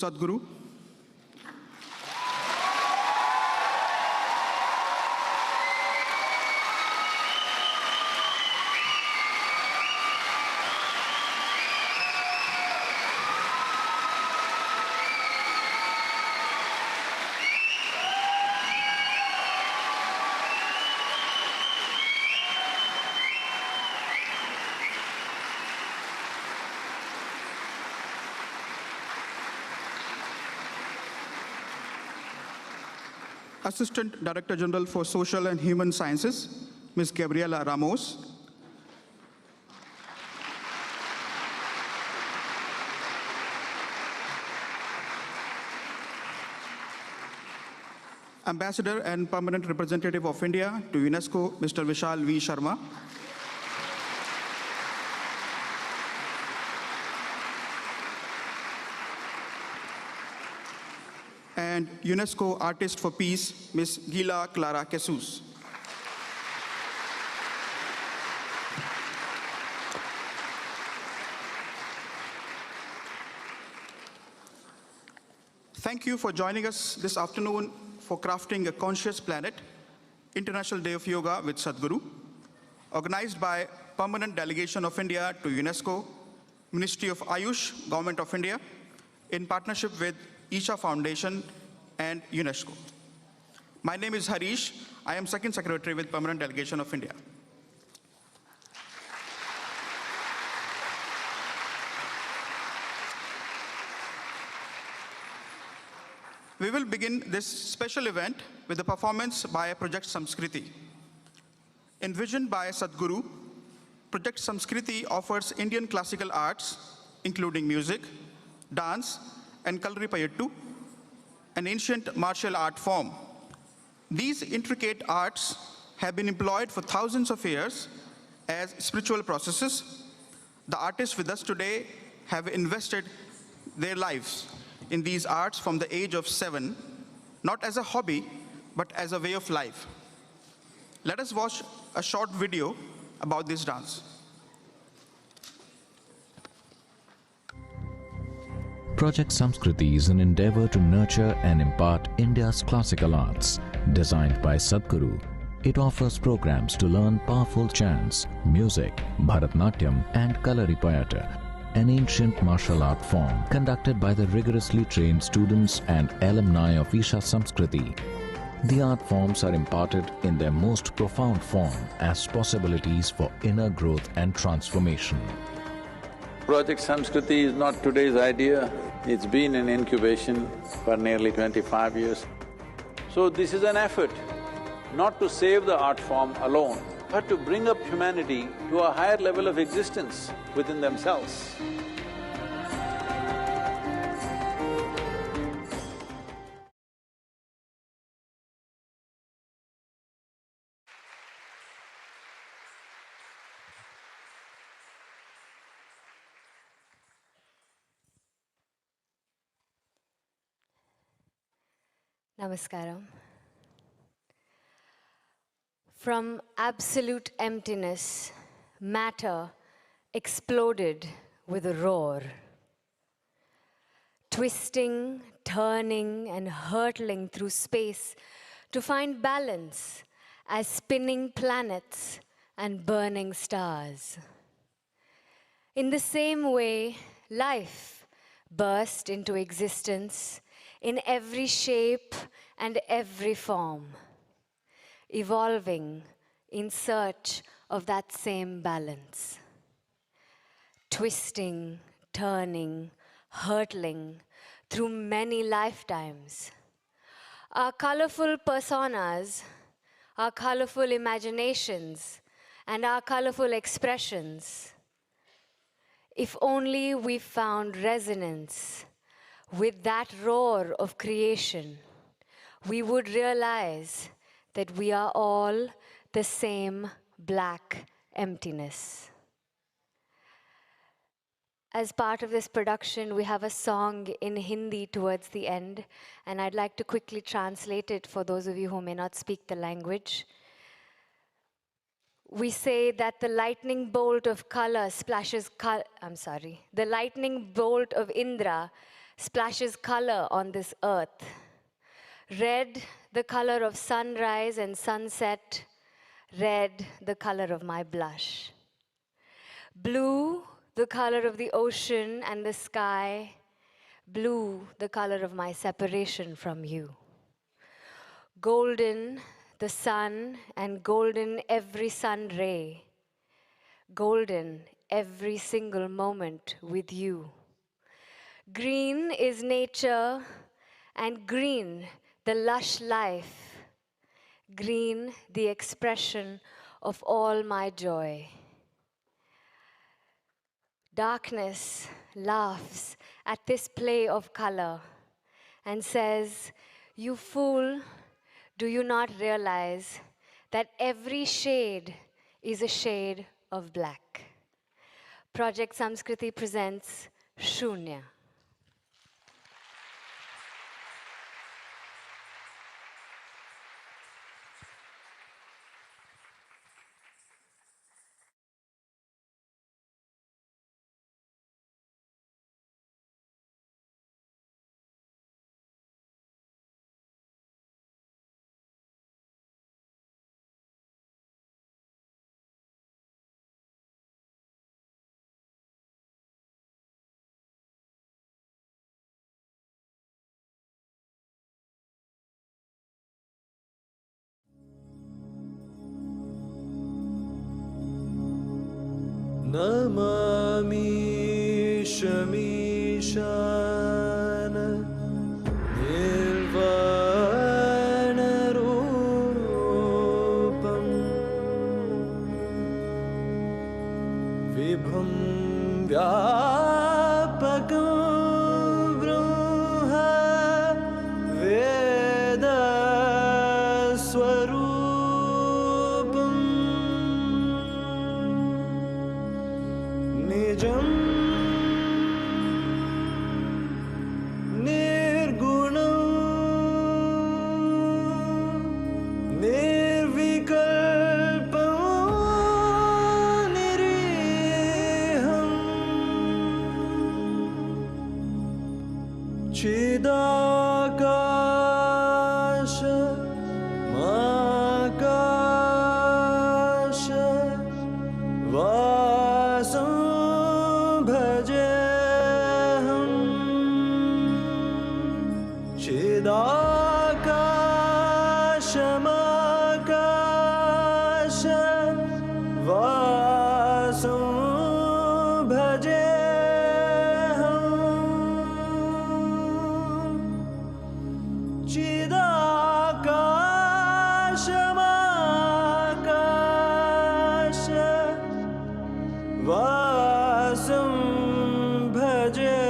Sadhguru. Assistant Director General for Social and Human Sciences, Ms. Gabriela Ramos. Ambassador and Permanent Representative of India to UNESCO, Mr. Vishal V. Sharma. And UNESCO Artist for Peace, Ms. Gila Clara Jesus. Thank you for joining us this afternoon for crafting a conscious planet, International Day of Yoga with Sadhguru, organized by Permanent Delegation of India to UNESCO, Ministry of Ayush, Government of India, in partnership with Isha Foundation and UNESCO. My name is Harish. I am Second Secretary with Permanent Delegation of India. We will begin this special event with a performance by Project Samskriti. Envisioned by Sadhguru, Project Samskriti offers Indian classical arts, including music, dance, and Kalaripayattu, an ancient martial art form. These intricate arts have been employed for thousands of years as spiritual processes. The artists with us today have invested their lives in these arts from the age of 7, not as a hobby, but as a way of life. Let us watch a short video about this dance. Project Samskriti is an endeavor to nurture and impart India's classical arts. Designed by Sadhguru, it offers programs to learn powerful chants, music, Bharatnatyam and Kalaripayattu, an ancient martial art form conducted by the rigorously trained students and alumni of Isha Samskriti. The art forms are imparted in their most profound form as possibilities for inner growth and transformation. Project Samskriti is not today's idea. It's been in incubation for nearly 25 years. So this is an effort not to save the art form alone, but to bring up humanity to a higher level of existence within themselves. Namaskaram. From absolute emptiness, matter exploded with a roar. Twisting, turning, and hurtling through space to find balance as spinning planets and burning stars. In the same way, life burst into existence in every shape and every form, evolving in search of that same balance. Twisting, turning, hurtling through many lifetimes. Our colorful personas, our colorful imaginations, and our colorful expressions. If only we found resonance with that roar of creation, we would realize that we are all the same black emptiness. As part of this production, we have a song in Hindi towards the end, and I'd like to quickly translate it for those of you who may not speak the language. We say that the lightning bolt of color splashes the lightning bolt of Indra splashes color on this earth. Red, the color of sunrise and sunset. Red, the color of my blush. Blue, the color of the ocean and the sky. Blue, the color of my separation from you. Golden, the sun, and golden every sun ray. Golden every single moment with you. Green is nature, and green the lush life. Green the expression of all my joy. Darkness laughs at this play of color and says, "You fool, do you not realize that every shade is a shade of black?" Project Samskriti presents Shunya. Namami Shamishana Nirvana Rupam Vibham Vyapakam Brahma Veda Swarupam Nijam Nirgunam Nirvikalpam Niriham Chidakasha Makasha Vasam Bhajeham Chidakasha Makasha Vasam Bhajeham Chidakasha Makasha Vasam Bhajeham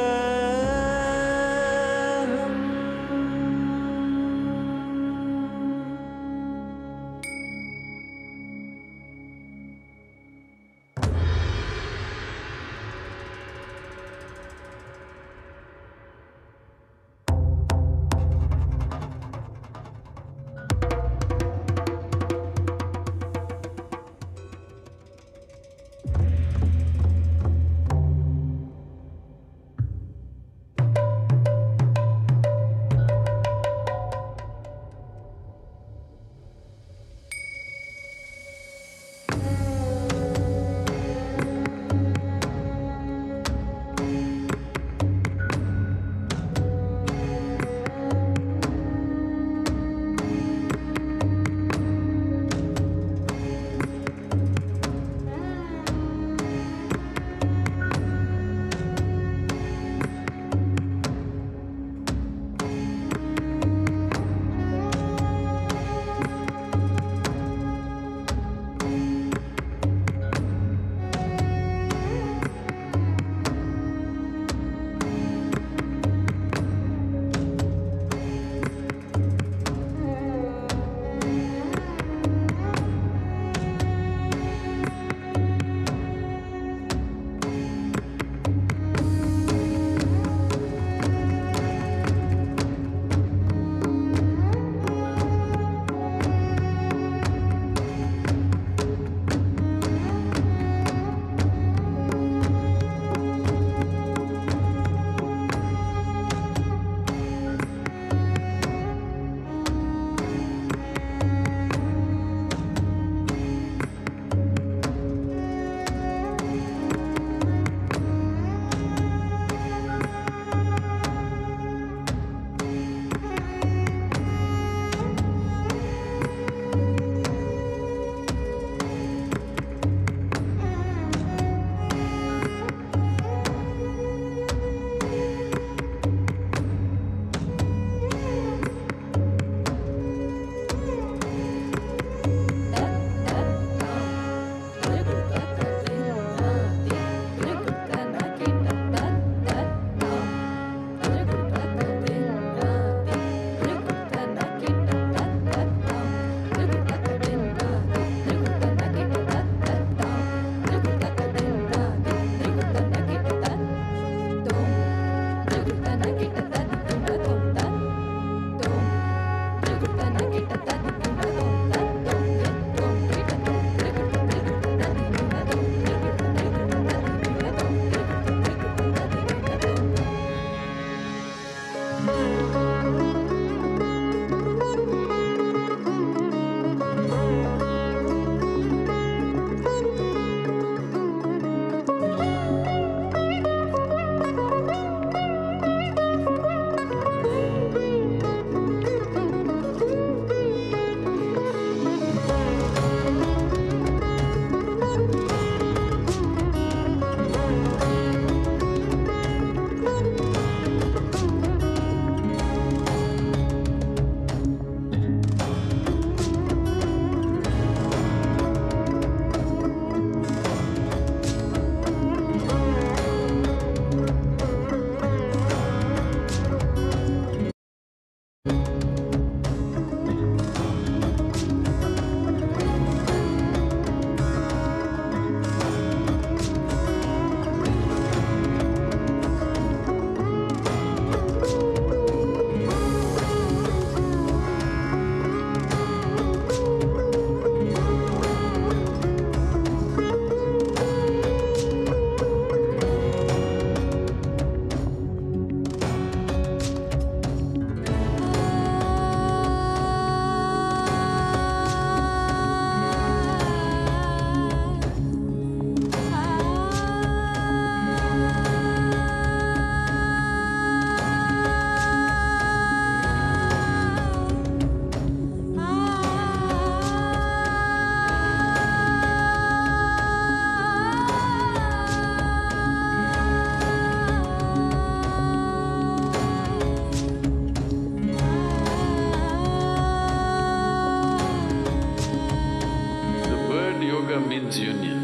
brings union.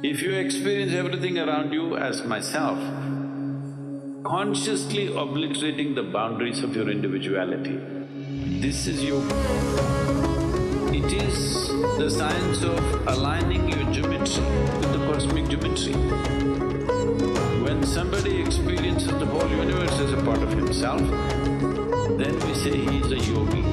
If you experience everything around you as myself, consciously obliterating the boundaries of your individuality, this is yoga. It is the science of aligning your geometry with the cosmic geometry. When somebody experiences the whole universe as a part of himself, then we say he is a yogi.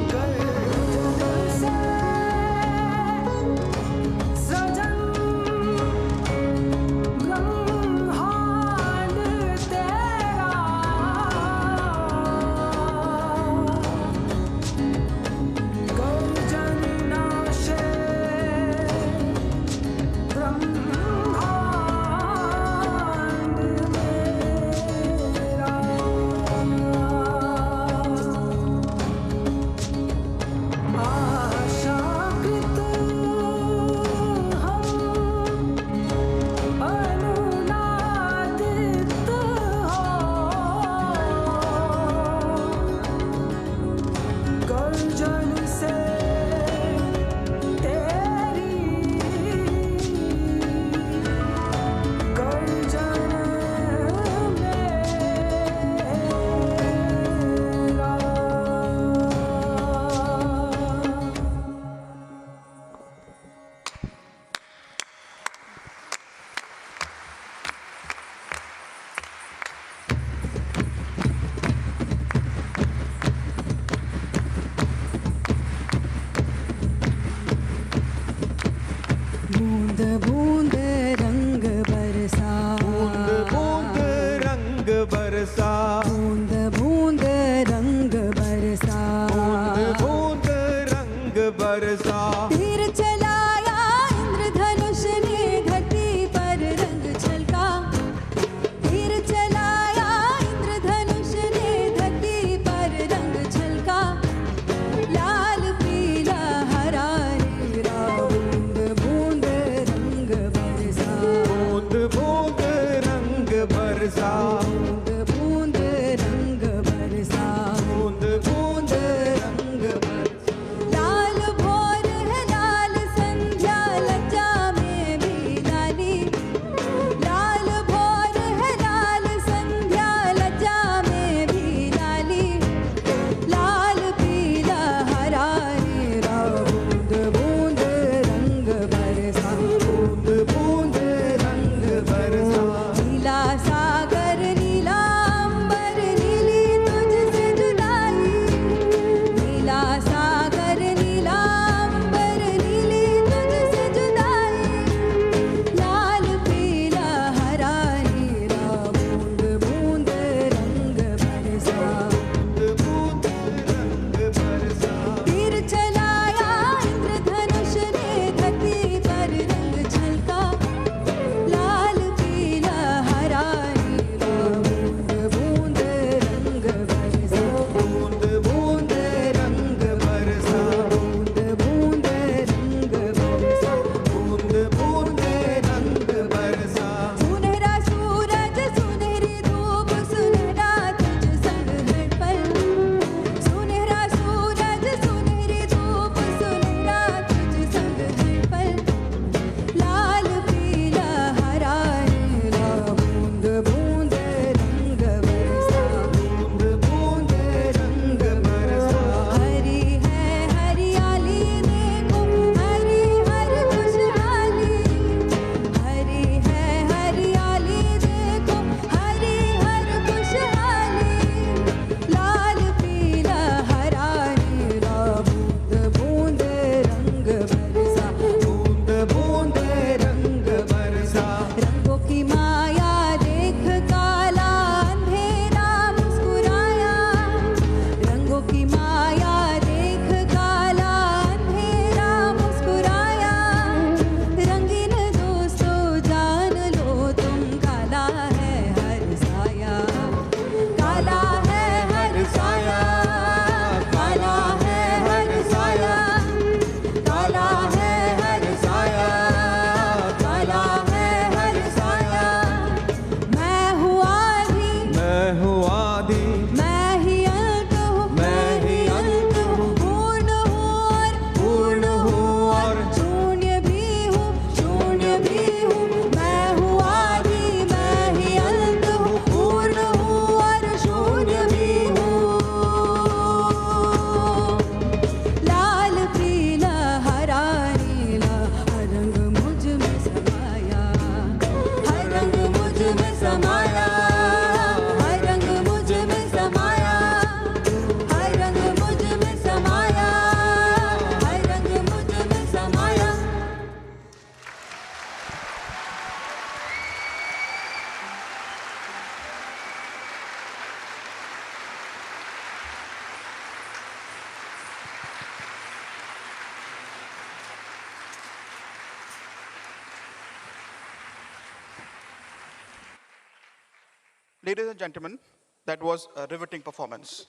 Ladies and gentlemen, that was a riveting performance.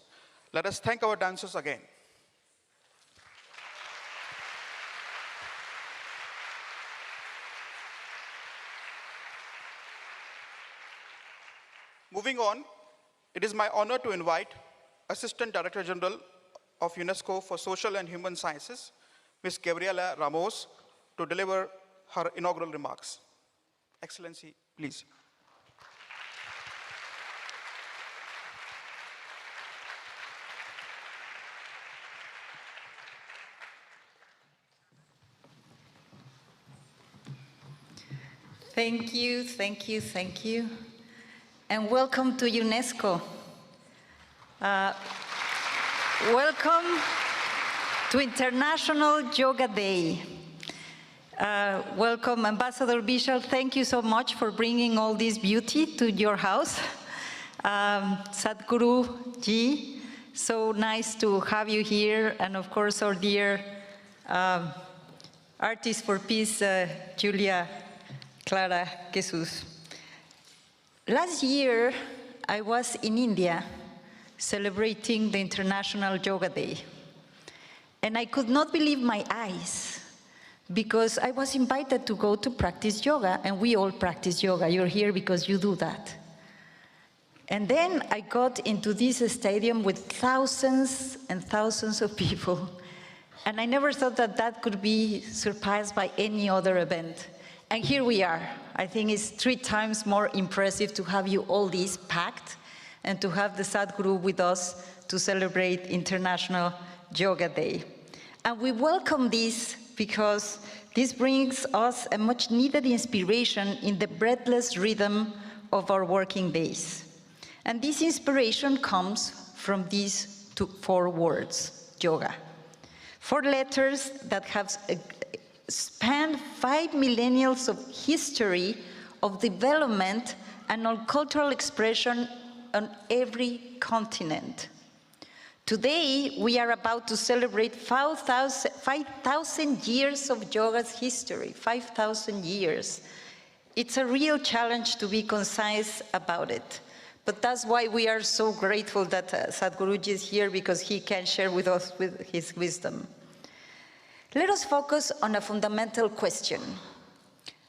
Let us thank our dancers again. Moving on, it is my honor to invite Assistant Director General of UNESCO for Social and Human Sciences, Ms. Gabriela Ramos, to deliver her inaugural remarks. Excellency, please. Thank you, thank you, thank you. And welcome to UNESCO. Welcome to International Yoga Day. Welcome, Ambassador Vishal. Thank you so much for bringing all this beauty to your house. Sadhguru ji, so nice to have you here. And of course, our dear Artist for Peace, Julia Clara Jesus. Last year, I was in India celebrating the International Yoga Day. And I could not believe my eyes because I was invited to go to practice yoga, and we all practice yoga. You're here because you do that. And then I got into this stadium with thousands and thousands of people. And I never thought that that could be surpassed by any other event. And here we are. I think it's 3 times more impressive to have you all these packed and to have the Sadhguru with us to celebrate International Yoga Day. And we welcome this because this brings us a much needed inspiration in the breathless rhythm of our working days. And this inspiration comes from these 4 words, yoga. 4 letters that have spanned 5 millennia of history of development and of cultural expression on every continent. Today, we are about to celebrate 5,000 years of yoga's history, 5,000 years. It's a real challenge to be concise about it. But that's why we are so grateful that Sadhguruji is here, because he can share with us his wisdom. Let us focus on a fundamental question.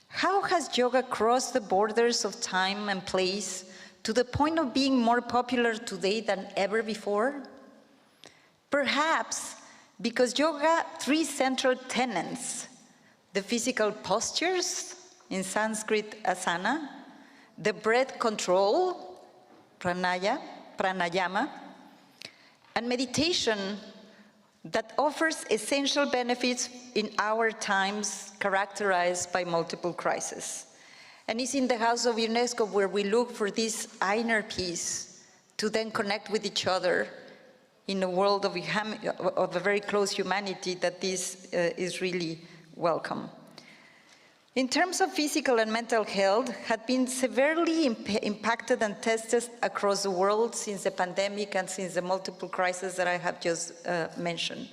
How has yoga crossed the borders of time and place to the point of being more popular today than ever before? Perhaps because yoga 3 central tenets, the physical postures, in Sanskrit asana, the breath control, pranayama, and meditation that offers essential benefits in our times characterized by multiple crises. And it's in the House of UNESCO where we look for this inner peace to then connect with each other in a world of a very close humanity, that this is really welcome. In terms of physical and mental health, had been severely impacted and tested across the world since the pandemic and since the multiple crises that I have just mentioned.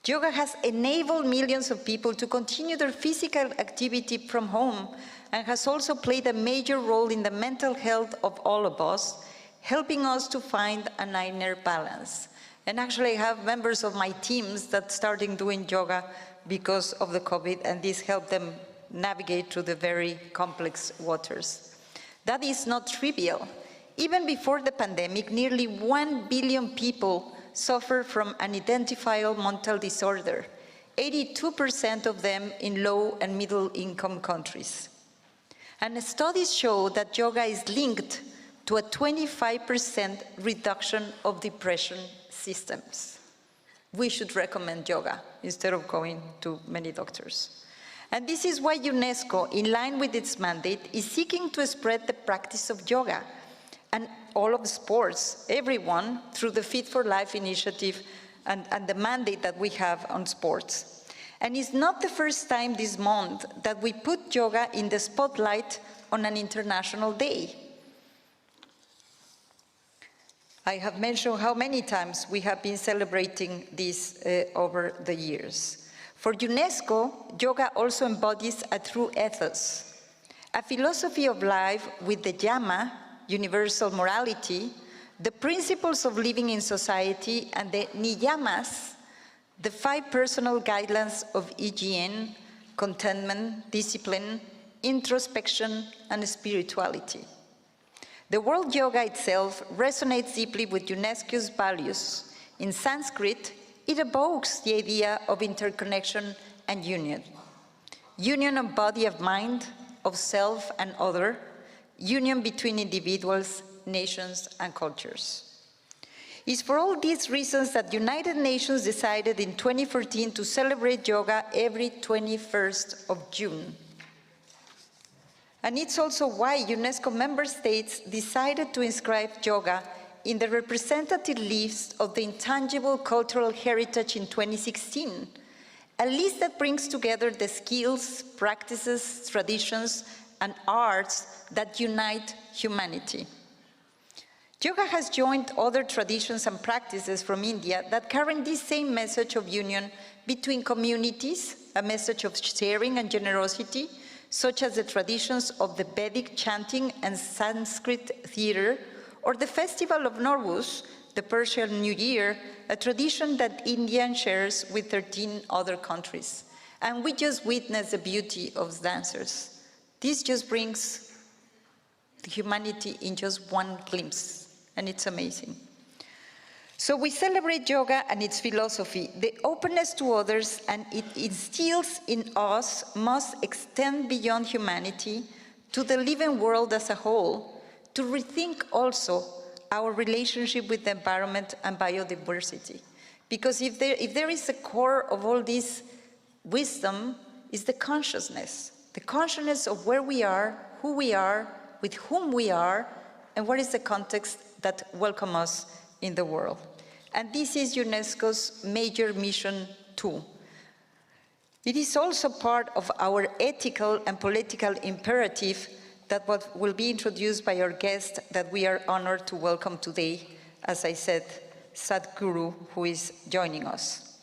Yoga has enabled millions of people to continue their physical activity from home, and has also played a major role in the mental health of all of us, helping us to find an inner balance. And actually I have members of my teams that started doing yoga because of the COVID, and this helped them navigate through the very complex waters. That is not trivial. Even before the pandemic, nearly 1 billion people suffer from an identifiable mental disorder, 82% of them in low and middle income countries. And studies show that yoga is linked to a 25% reduction of depression symptoms. We should recommend yoga instead of going to many doctors. And this is why UNESCO, in line with its mandate, is seeking to spread the practice of yoga and all of sports, everyone, through the Fit for Life initiative and the mandate that we have on sports. And it's not the first time this month that we put yoga in the spotlight on an international day. I have mentioned how many times we have been celebrating this over the years. For UNESCO, yoga also embodies a true ethos, a philosophy of life with the yama, universal morality, the principles of living in society, and the niyamas, the 5 personal guidelines of hygiene, contentment, discipline, introspection, and spirituality. The word yoga itself resonates deeply with UNESCO's values. In Sanskrit, it evokes the idea of interconnection and union. Union of body and mind, of self and other, union between individuals, nations, and cultures. It's for all these reasons that United Nations decided in 2014 to celebrate yoga every 21st of June. And it's also why UNESCO member states decided to inscribe yoga in the representative list of the intangible cultural heritage in 2016, a list that brings together the skills, practices, traditions, and arts that unite humanity. Yoga has joined other traditions and practices from India that carry this same message of union between communities, a message of sharing and generosity, such as the traditions of the Vedic chanting and Sanskrit theater, or the festival of Nowruz, the Persian New Year, a tradition that India shares with 13 other countries. And we just witnessed the beauty of dancers. This just brings the humanity in just one glimpse, and it's amazing. So we celebrate yoga and its philosophy. The openness to others and it instills in us must extend beyond humanity to the living world as a whole, to rethink also our relationship with the environment and biodiversity. Because if there is a core of all this wisdom, is the consciousness of where we are, who we are, with whom we are, and what is the context that welcomes us in the world. And this is UNESCO's major mission too. It is also part of our ethical and political imperative that what will be introduced by our guest that we are honored to welcome today, as I said, Sadhguru, who is joining us.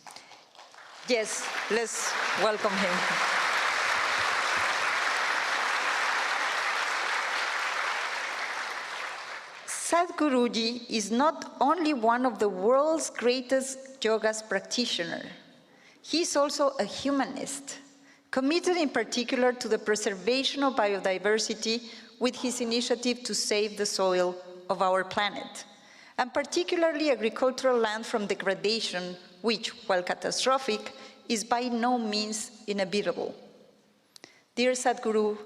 Yes, let's welcome him. Sadhguruji is not only one of the world's greatest yoga practitioners, he is also a humanist, committed in particular to the preservation of biodiversity with his initiative to save the soil of our planet, and particularly agricultural land from degradation, which, while catastrophic, is by no means inevitable. Dear Sadhguru,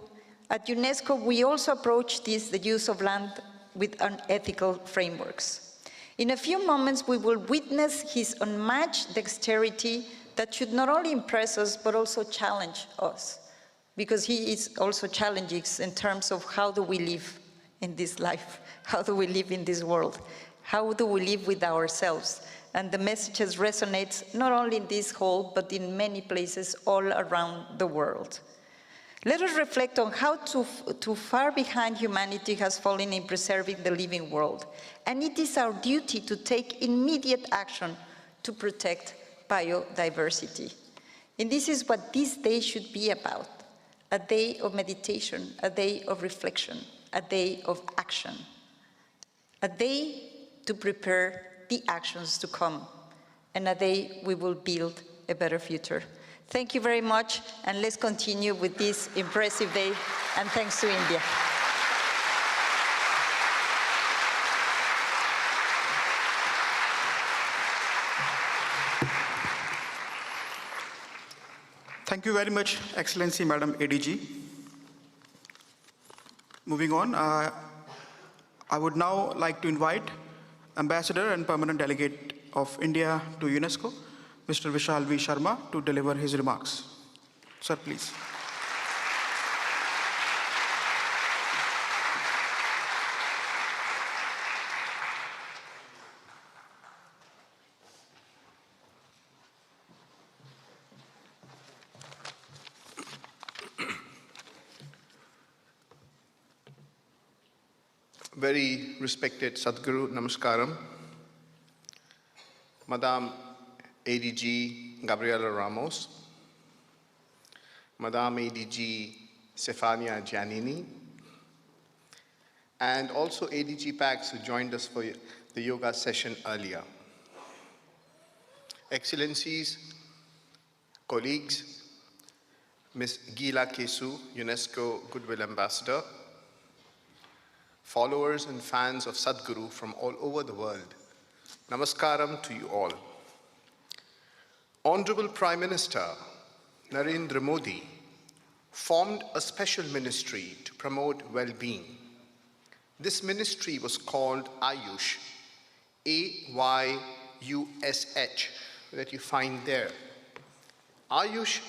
at UNESCO we also approach the use of land with unethical frameworks. In a few moments, we will witness his unmatched dexterity that should not only impress us, but also challenge us, because he is also challenging in terms of how do we live in this life, how do we live in this world, how do we live with ourselves. And the messages resonate not only in this hall, but in many places all around the world. Let us reflect on how too far behind humanity has fallen in preserving the living world. And it is our duty to take immediate action to protect biodiversity. And this is what this day should be about, a day of meditation, a day of reflection, a day of action, a day to prepare the actions to come, and a day we will build a better future. Thank you very much, and let's continue with this impressive day, and thanks to India. Thank you very much, Excellency Madam ADG. Moving on, I would now like to invite Ambassador and Permanent Delegate of India to UNESCO, Mr. Vishal V. Sharma, to deliver his remarks. Sir, please. Very respected Sadhguru, Namaskaram. Madam ADG Gabriela Ramos, Madam ADG Stefania Giannini, and also ADG Pax who joined us for the yoga session earlier. Excellencies, colleagues, Ms. Gila Kesu, UNESCO Goodwill Ambassador, followers and fans of Sadhguru from all over the world, Namaskaram to you all. Honorable Prime Minister Narendra Modi formed a special ministry to promote well-being. This ministry was called Ayush, A-Y-U-S-H, that you find there. Ayush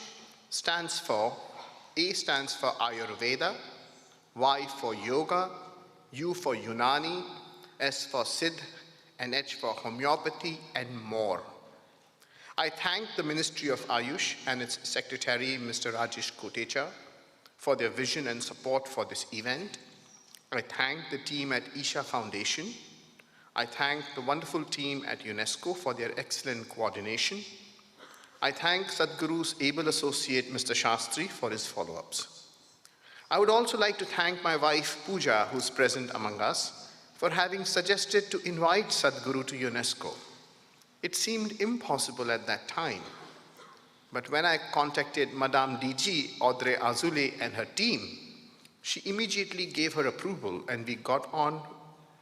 stands for, A stands for Ayurveda, Y for Yoga, U for Unani, S for Siddh, and H for Homeopathy, and more. I thank the Ministry of Ayush and its Secretary, Mr. Rajesh Kotecha, for their vision and support for this event. I thank the team at Isha Foundation. I thank the wonderful team at UNESCO for their excellent coordination. I thank Sadhguru's able associate, Mr. Shastri, for his follow-ups. I would also like to thank my wife, Pooja, who's present among us, for having suggested to invite Sadhguru to UNESCO. It seemed impossible at that time. But when I contacted Madame DG, Audrey Azoulay, and her team, she immediately gave her approval, and we got on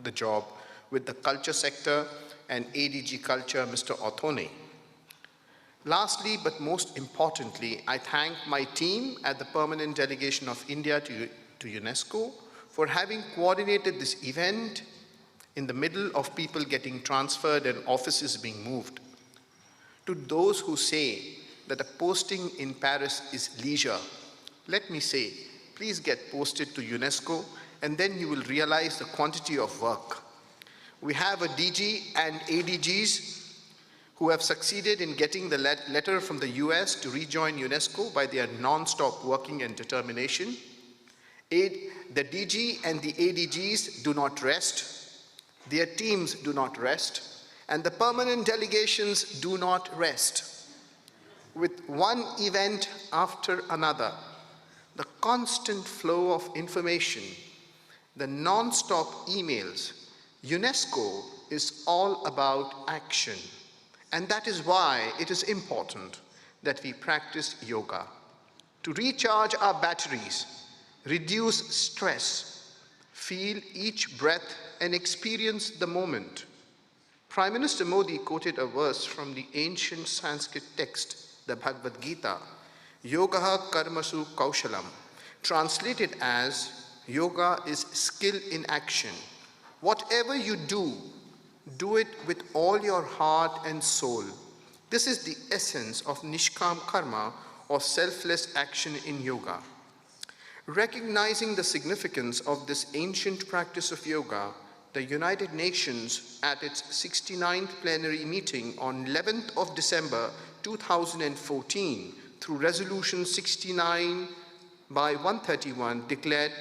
the job with the culture sector and ADG Culture, Mr. Othone. Lastly, but most importantly, I thank my team at the Permanent Delegation of India to UNESCO for having coordinated this event in the middle of people getting transferred and offices being moved. To those who say that a posting in Paris is leisure, let me say, please get posted to UNESCO, and then you will realize the quantity of work. We have a DG and ADGs who have succeeded in getting the letter from the US to rejoin UNESCO by their non-stop working and determination. The DG and the ADGs do not rest, their teams do not rest, and the permanent delegations do not rest. With one event after another, the constant flow of information, the non-stop emails, UNESCO is all about action. And that is why it is important that we practice yoga. To recharge our batteries, reduce stress, feel each breath and experience the moment. Prime Minister Modi quoted a verse from the ancient Sanskrit text, the Bhagavad Gita, Yogaha karmasu kaushalam, translated as, yoga is skill in action. Whatever you do, do it with all your heart and soul. This is the essence of Nishkam Karma, or selfless action in yoga. Recognizing the significance of this ancient practice of yoga, the United Nations at its 69th plenary meeting on 11th of December 2014 through Resolution 69 by 131 declared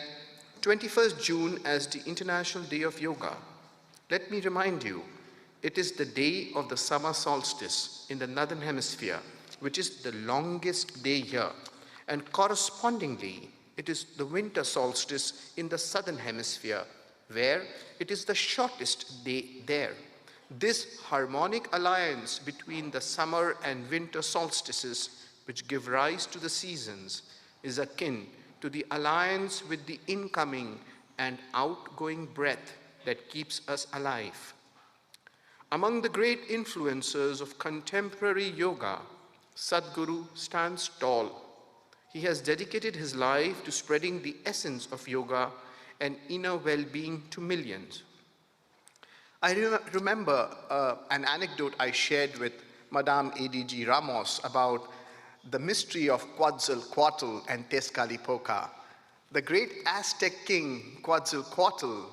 21st June as the International Day of Yoga. Let me remind you, it is the day of the summer solstice in the Northern Hemisphere, which is the longest day here, and correspondingly, it is the winter solstice in the Southern Hemisphere, where it is the shortest day there. This harmonic alliance between the summer and winter solstices, which give rise to the seasons, is akin to the alliance with the incoming and outgoing breath that keeps us alive. Among the great influencers of contemporary yoga, Sadhguru stands tall. He has dedicated his life to spreading the essence of yoga and inner well-being to millions. I remember an anecdote I shared with Madame ADG Ramos about the mystery of Quetzalcoatl and Tezcatlipoca. The great Aztec king Quetzalcoatl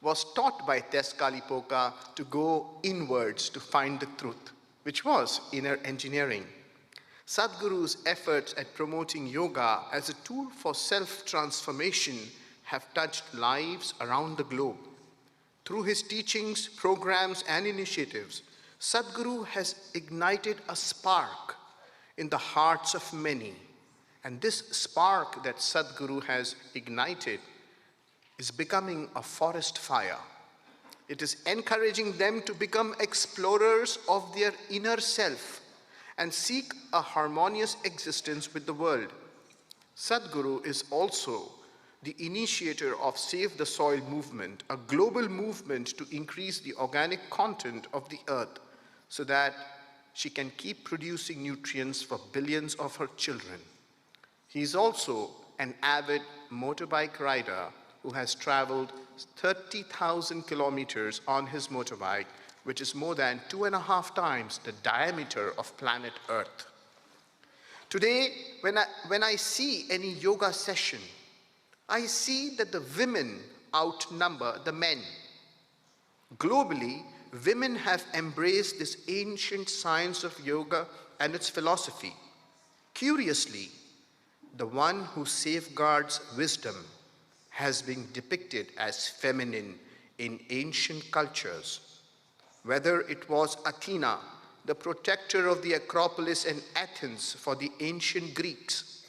was taught by Tezcatlipoca to go inwards to find the truth, which was inner engineering. Sadhguru's efforts at promoting yoga as a tool for self-transformation have touched lives around the globe. Through his teachings, programs, and initiatives, Sadhguru has ignited a spark in the hearts of many. And this spark that Sadhguru has ignited is becoming a forest fire. It is encouraging them to become explorers of their inner self and seek a harmonious existence with the world. Sadhguru is also the initiator of Save the Soil movement, a global movement to increase the organic content of the earth so that she can keep producing nutrients for billions of her children. He is also an avid motorbike rider who has traveled 30,000 kilometers on his motorbike, which is more than 2.5 times the diameter of planet Earth. Today, when I see any yoga session, I see that the women outnumber the men. Globally, women have embraced this ancient science of yoga and its philosophy. Curiously, the one who safeguards wisdom has been depicted as feminine in ancient cultures. Whether it was Athena, the protector of the Acropolis in Athens for the ancient Greeks,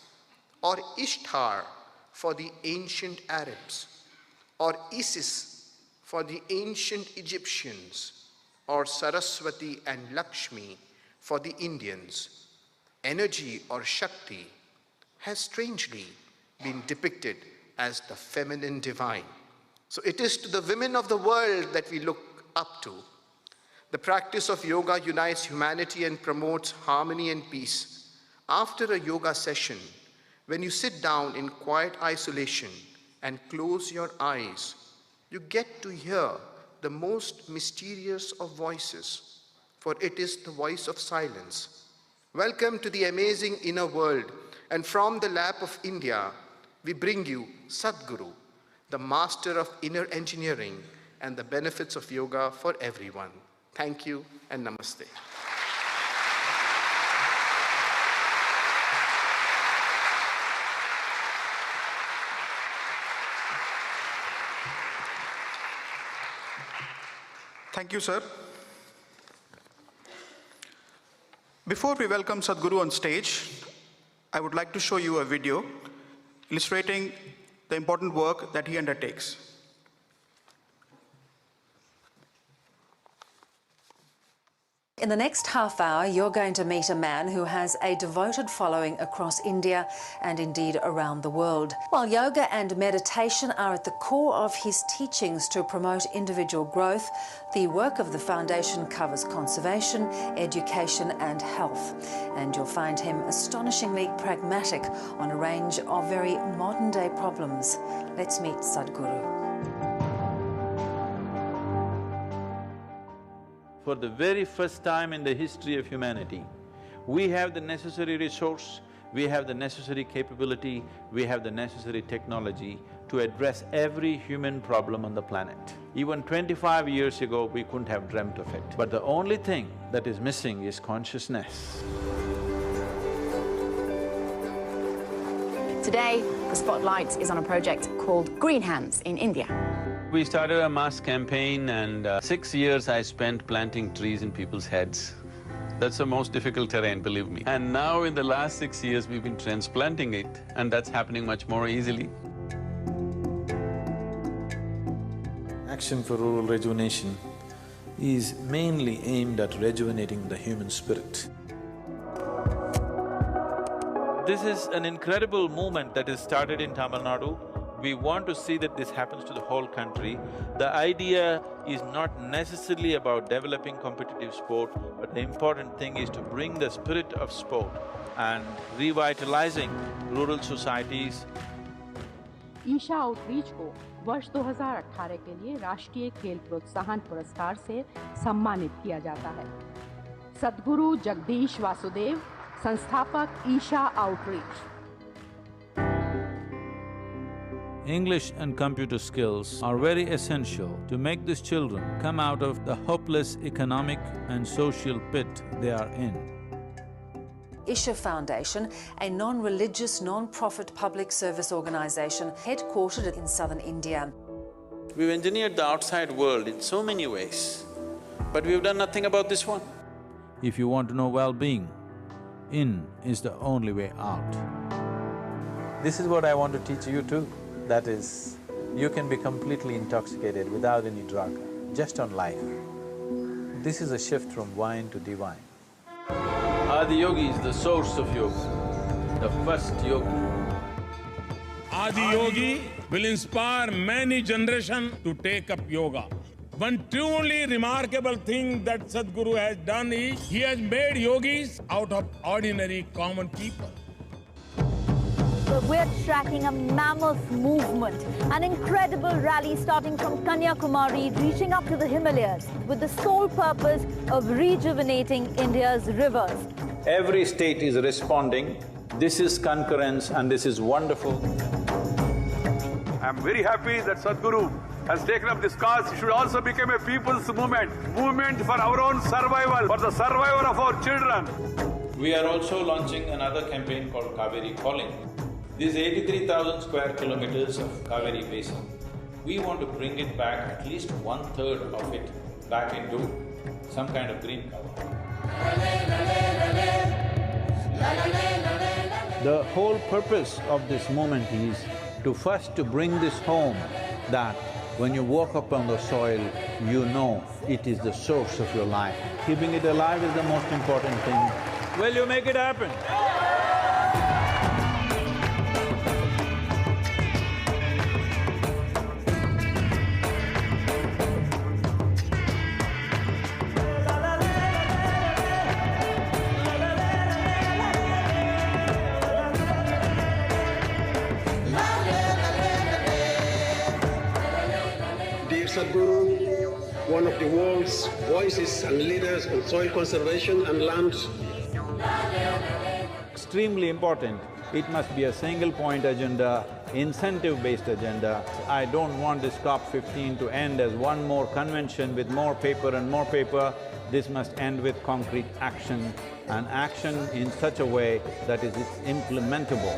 or Ishtar for the ancient Arabs, or Isis for the ancient Egyptians, or Saraswati and Lakshmi for the Indians, energy or Shakti has strangely been depicted as the feminine divine. So it is to the women of the world that we look up to. The practice of yoga unites humanity and promotes harmony and peace. After a yoga session, when you sit down in quiet isolation and close your eyes, you get to hear the most mysterious of voices, for it is the voice of silence. Welcome to the amazing inner world, and from the lap of India, we bring you Sadhguru, the master of inner engineering and the benefits of yoga for everyone. Thank you and namaste. Thank you, sir. Before we welcome Sadhguru on stage, I would like to show you a video illustrating the important work that he undertakes. In the next half hour, you're going to meet a man who has a devoted following across India and indeed around the world. While yoga and meditation are at the core of his teachings to promote individual growth, the work of the foundation covers conservation, education and health. And you'll find him astonishingly pragmatic on a range of very modern-day problems. Let's meet Sadhguru. For the very first time in the history of humanity, we have the necessary resource, we have the necessary capability, we have the necessary technology to address every human problem on the planet. Even 25 years ago, we couldn't have dreamt of it. But the only thing that is missing is consciousness. Today, the spotlight is on a project called Green Hands in India. We started a mass campaign and 6 years I spent planting trees in people's heads. That's the most difficult terrain, believe me. And now in the last 6 years, we've been transplanting it, and that's happening much more easily. Action for Rural Rejuvenation is mainly aimed at rejuvenating the human spirit. This is an incredible movement that is started in Tamil Nadu. We want to see that this happens to the whole country. The idea is not necessarily about developing competitive sport, but the important thing is to bring the spirit of sport and revitalizing rural societies. Isha outreach को वर्ष 2018 के लिए राष्ट्रीय खेल प्रोत्साहन पुरस्कार से सम्मानित किया जाता है। सद्गुरु जगदीश वासुदेव, संस्थापक Isha outreach. English and computer skills are very essential to make these children come out of the hopeless economic and social pit they are in. Isha Foundation, a non-religious, non-profit public service organisation headquartered in southern India. We've engineered the outside world in so many ways, but we've done nothing about this one. If you want to know well-being, in is the only way out. This is what I want to teach you too. That is, you can be completely intoxicated without any drug, just on life. This is a shift from wine to divine. Adiyogi is the source of yoga, the first yogi. Adiyogi will inspire many generations to take up yoga. One truly remarkable thing that Sadhguru has done is, he has made yogis out of ordinary common people. We're tracking a mammoth movement, an incredible rally starting from Kanyakumari, reaching up to the Himalayas, with the sole purpose of rejuvenating India's rivers. Every state is responding. This is concurrence and this is wonderful. I'm very happy that Sadhguru has taken up this cause. It should also become a people's movement for our own survival, for the survival of our children. We are also launching another campaign called Kaveri Calling. This 83,000 square kilometers of Kaveri Basin, we want to bring it back, at least 1/3 of it, back into some kind of green cover. The whole purpose of this movement is to first to bring this home, that when you walk up on the soil, you know it is the source of your life. Keeping it alive is the most important thing. Will you make it happen? Sadhguru, one of the world's voices and leaders on soil conservation and land. Extremely important. It must be a single-point agenda, incentive-based agenda. I don't want this COP15 to end as one more convention with more paper and more paper. This must end with concrete action, and action in such a way that it's implementable.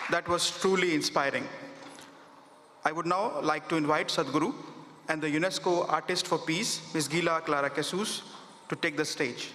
That was truly inspiring. I would now like to invite Sadhguru and the UNESCO Artist for Peace, Ms. Gila Clara Jesus, to take the stage.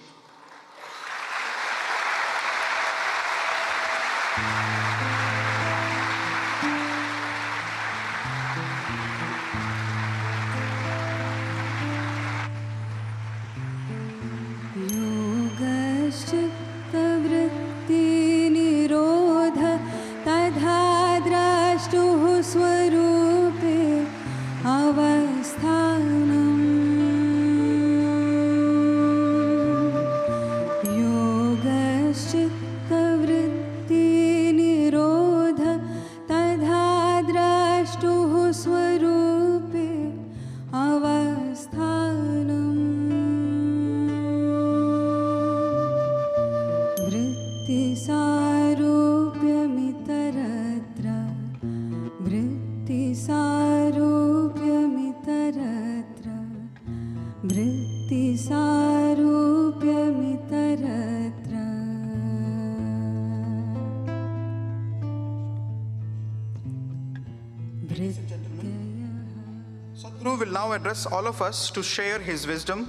Sadhguru will now address all of us to share his wisdom.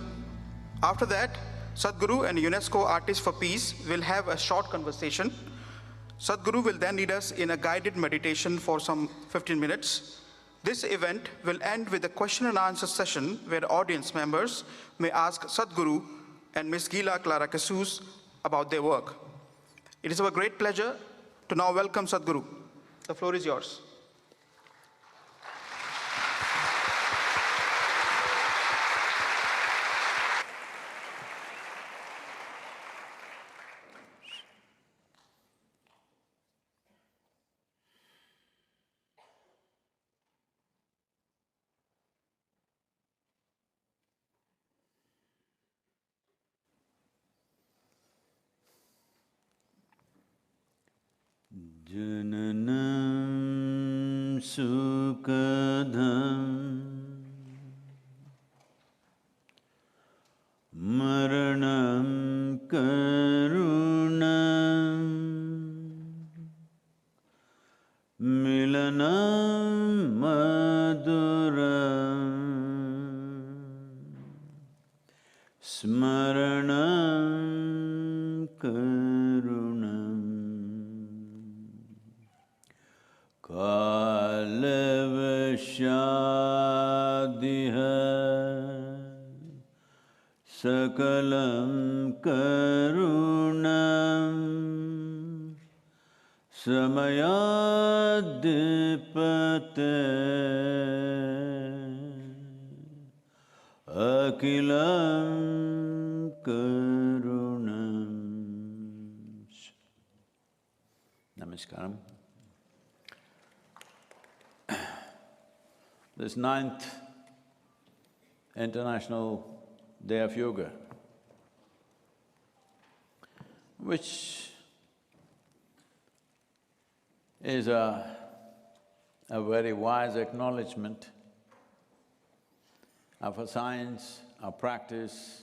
After that, Sadhguru and UNESCO Artists for Peace will have a short conversation. Sadhguru will then lead us in a guided meditation for some 15 minutes. This event will end with a question and answer session where audience members may ask Sadhguru and Ms. Gila Clara Jesus about their work. It is our great pleasure to now welcome Sadhguru. The floor is yours. Jananam sukadham maranam karunam milanam maduram smaranam karunam kalavashadiha sakalam karunam samayadipate akilam karunam. Namaskaram. This 9th International Day of Yoga, which is a very wise acknowledgement of a science, a practice,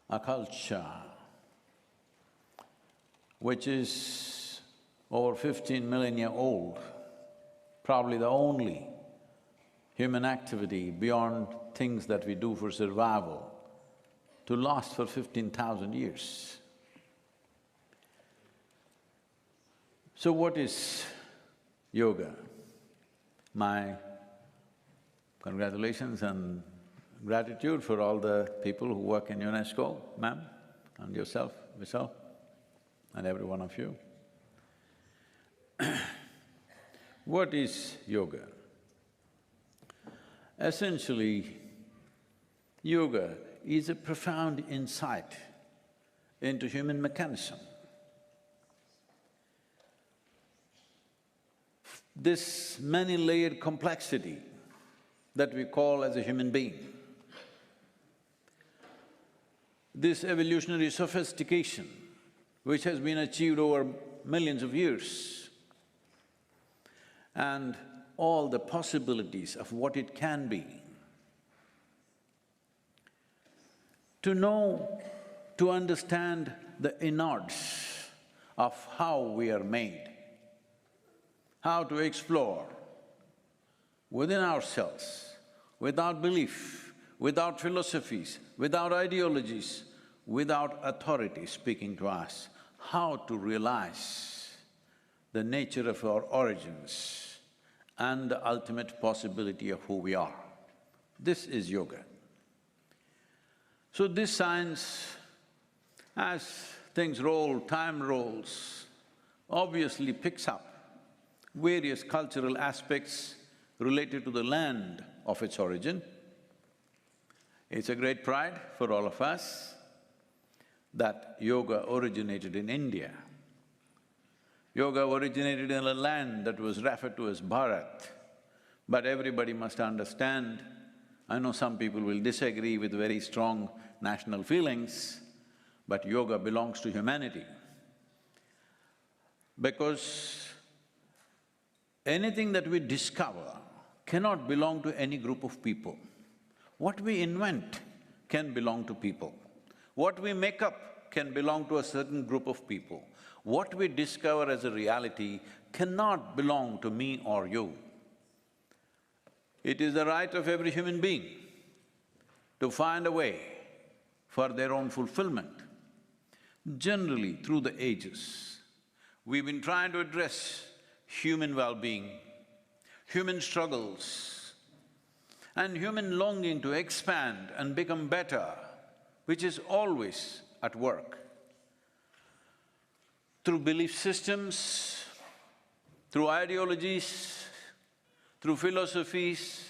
a culture, which is over 15 millennia old, probably the only human activity beyond things that we do for survival to last for 15,000 years. So what is yoga? My congratulations and gratitude for all the people who work in UNESCO, ma'am, and yourself, Vishal, and every one of you. What is yoga? Essentially, yoga is a profound insight into human mechanism. This many-layered complexity that we call as a human being, this evolutionary sophistication which has been achieved over millions of years, and all the possibilities of what it can be. To know, to understand the innards of how we are made, how to explore within ourselves, without belief, without philosophies, without ideologies, without authority speaking to us, how to realize the nature of our origins and the ultimate possibility of who we are. This is yoga. So this science, as things roll, time rolls, obviously picks up various cultural aspects related to the land of its origin. It's a great pride for all of us that yoga originated in India. Yoga originated in a land that was referred to as Bharat, but everybody must understand, I know some people will disagree with very strong national feelings, but yoga belongs to humanity. Because anything that we discover cannot belong to any group of people. What we invent can belong to people. What we make up can belong to a certain group of people. What we discover as a reality cannot belong to me or you. It is the right of every human being to find a way for their own fulfillment. Generally, through the ages, we've been trying to address human well-being, human struggles, and human longing to expand and become better, which is always at work. Through belief systems, through ideologies, through philosophies,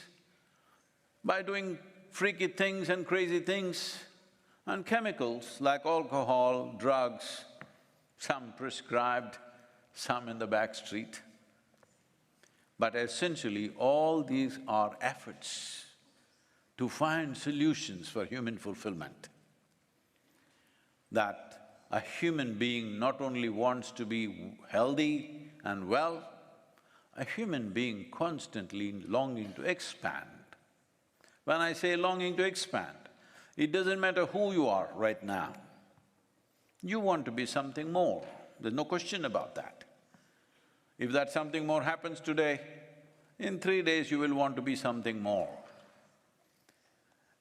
by doing freaky things and crazy things, and chemicals like alcohol, drugs, some prescribed, some in the back street. But essentially, all these are efforts to find solutions for human fulfillment. That a human being not only wants to be healthy, and well, a human being constantly longing to expand. When I say longing to expand, it doesn't matter who you are right now. You want to be something more, there's no question about that. If that something more happens today, in 3 days you will want to be something more.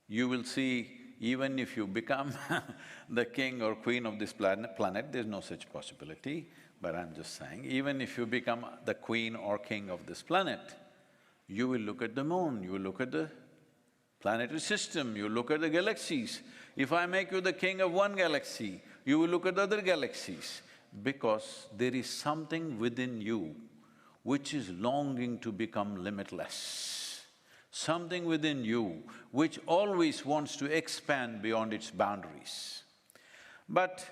You will see, even if you become the king or queen of this planet, there's no such possibility, but I'm just saying, even if you become the queen or king of this planet, you will look at the moon, you will look at the planetary system, you look at the galaxies. If I make you the king of one galaxy, you will look at other galaxies, because there is something within you which is longing to become limitless. Something within you which always wants to expand beyond its boundaries. But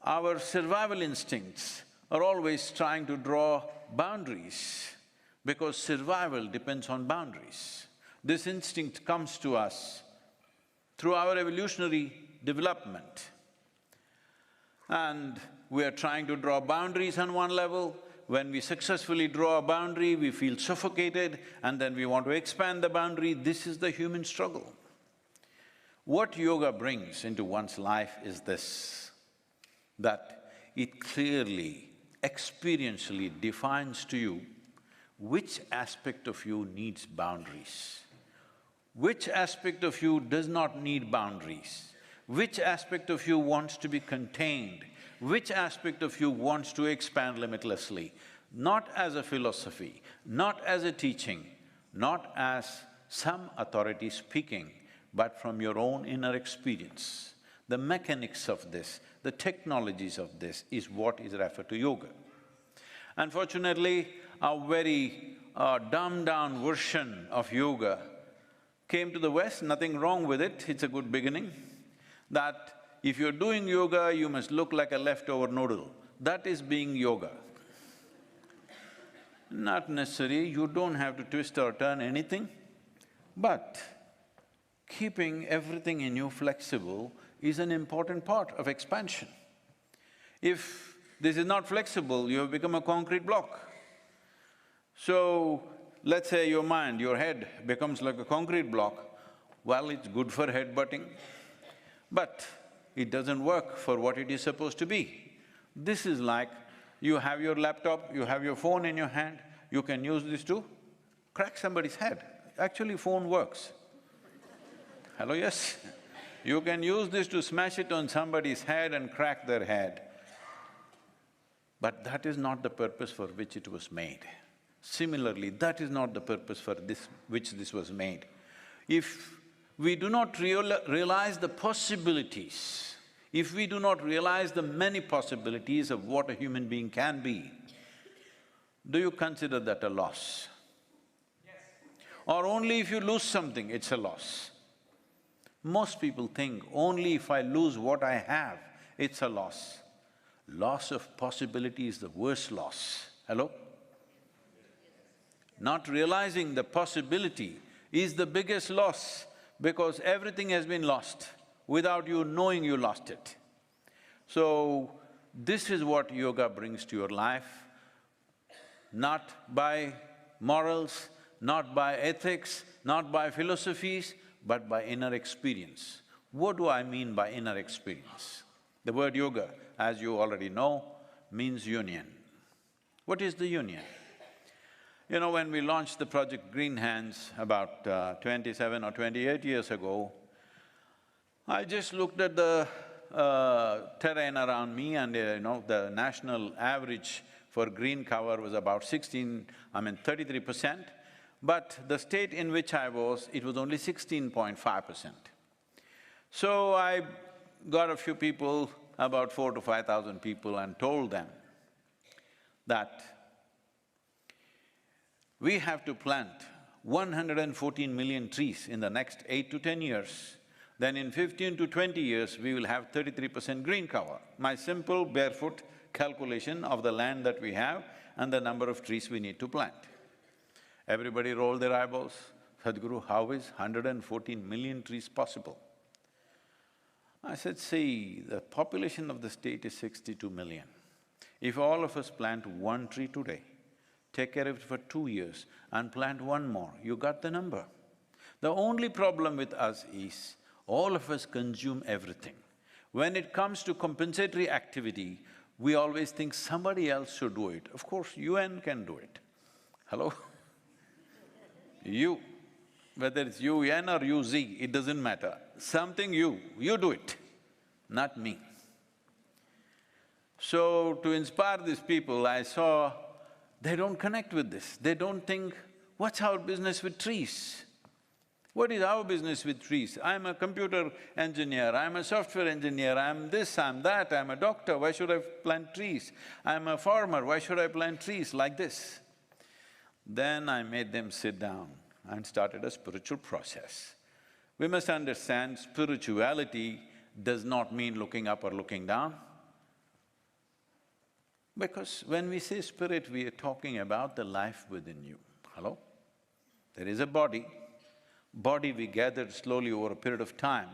our survival instincts are always trying to draw boundaries, because survival depends on boundaries. This instinct comes to us through our evolutionary development. And we are trying to draw boundaries on one level. When we successfully draw a boundary, we feel suffocated, and then we want to expand the boundary. This is the human struggle. What yoga brings into one's life is this, that it clearly, experientially defines to you which aspect of you needs boundaries, which aspect of you does not need boundaries, which aspect of you wants to be contained, which aspect of you wants to expand limitlessly, not as a philosophy, not as a teaching, not as some authority speaking, but from your own inner experience. The mechanics of this, the technologies of this is what is referred to yoga. Unfortunately, a very dumbed-down version of yoga came to the West, nothing wrong with it, it's a good beginning, that if you're doing yoga, you must look like a leftover noodle. That is being yoga. Not necessary, you don't have to twist or turn anything, but keeping everything in you flexible is an important part of expansion. If this is not flexible, you have become a concrete block. So, let's say your mind, your head becomes like a concrete block, well, it's good for headbutting, but it doesn't work for what it is supposed to be. This is like, you have your laptop, you have your phone in your hand, you can use this to crack somebody's head. Actually, phone works. Hello, yes? You can use this to smash it on somebody's head and crack their head. But that is not the purpose for which it was made. Similarly, that is not the purpose for which this was made. If we do not realize the possibilities, if we do not realize the many possibilities of what a human being can be, do you consider that a loss? Yes. Or only if you lose something, it's a loss? Most people think only if I lose what I have, it's a loss. Loss of possibility is the worst loss. Hello? Not realizing the possibility is the biggest loss, because everything has been lost without you knowing you lost it. So, this is what yoga brings to your life, not by morals, not by ethics, not by philosophies, but by inner experience. What do I mean by inner experience? The word yoga, as you already know, means union. What is the union? You know, when we launched the project Green Hands about 27 or 28 years ago, I just looked at the terrain around me, and the national average for green cover was about 33%, but the state in which I was, it was only 16.5%. So I got a few people, about 4,000 to 5,000 people, and told them that we have to plant 114 million trees in the next 8 to 10 years. Then in 15 to 20 years, we will have 33% green cover. My simple barefoot calculation of the land that we have and the number of trees we need to plant. Everybody rolled their eyeballs. Sadhguru, how is 114 million trees possible? I said, see, the population of the state is 62 million. If all of us plant one tree today, take care of it for 2 years and plant one more, you got the number. The only problem with us is, all of us consume everything. When it comes to compensatory activity, we always think somebody else should do it. Of course, UN can do it. Hello? You, whether it's UN or UZ, it doesn't matter. Something you do it, not me. So, to inspire these people, I saw they don't connect with this. They don't think, what's our business with trees? What is our business with trees? I'm a computer engineer, I'm a software engineer, I'm this, I'm that, I'm a doctor, why should I plant trees? I'm a farmer, why should I plant trees like this? Then I made them sit down and started a spiritual process. We must understand spirituality does not mean looking up or looking down. Because when we say spirit, we are talking about the life within you. Hello? There is a body. Body we gathered slowly over a period of time.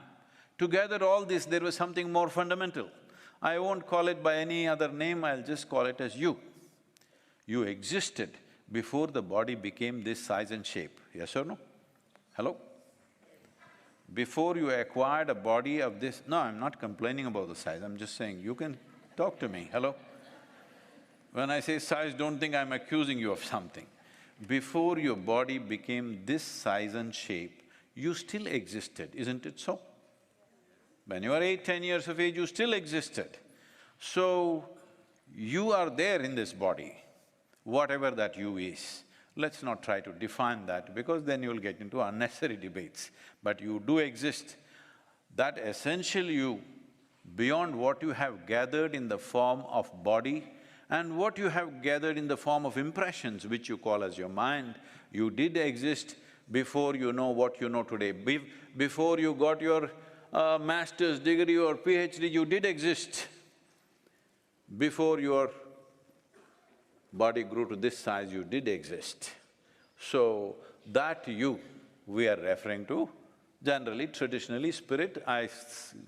To gather all this, there was something more fundamental. I won't call it by any other name, I'll just call it as you. You existed before the body became this size and shape, yes or no? Hello? Before you acquired a body of this… No, I'm not complaining about the size, I'm just saying, you can talk to me, hello? When I say size, don't think I'm accusing you of something. Before your body became this size and shape, you still existed, isn't it so? When you were 8–10 years of age, you still existed. So, you are there in this body, whatever that you is. Let's not try to define that, because then you'll get into unnecessary debates. But you do exist. That essential you, beyond what you have gathered in the form of body, and what you have gathered in the form of impressions, which you call as your mind, you did exist before you know what you know today. Before you got your master's degree or PhD, you did exist. Before your body grew to this size, you did exist. So, that you we are referring to, generally, traditionally, spirit. I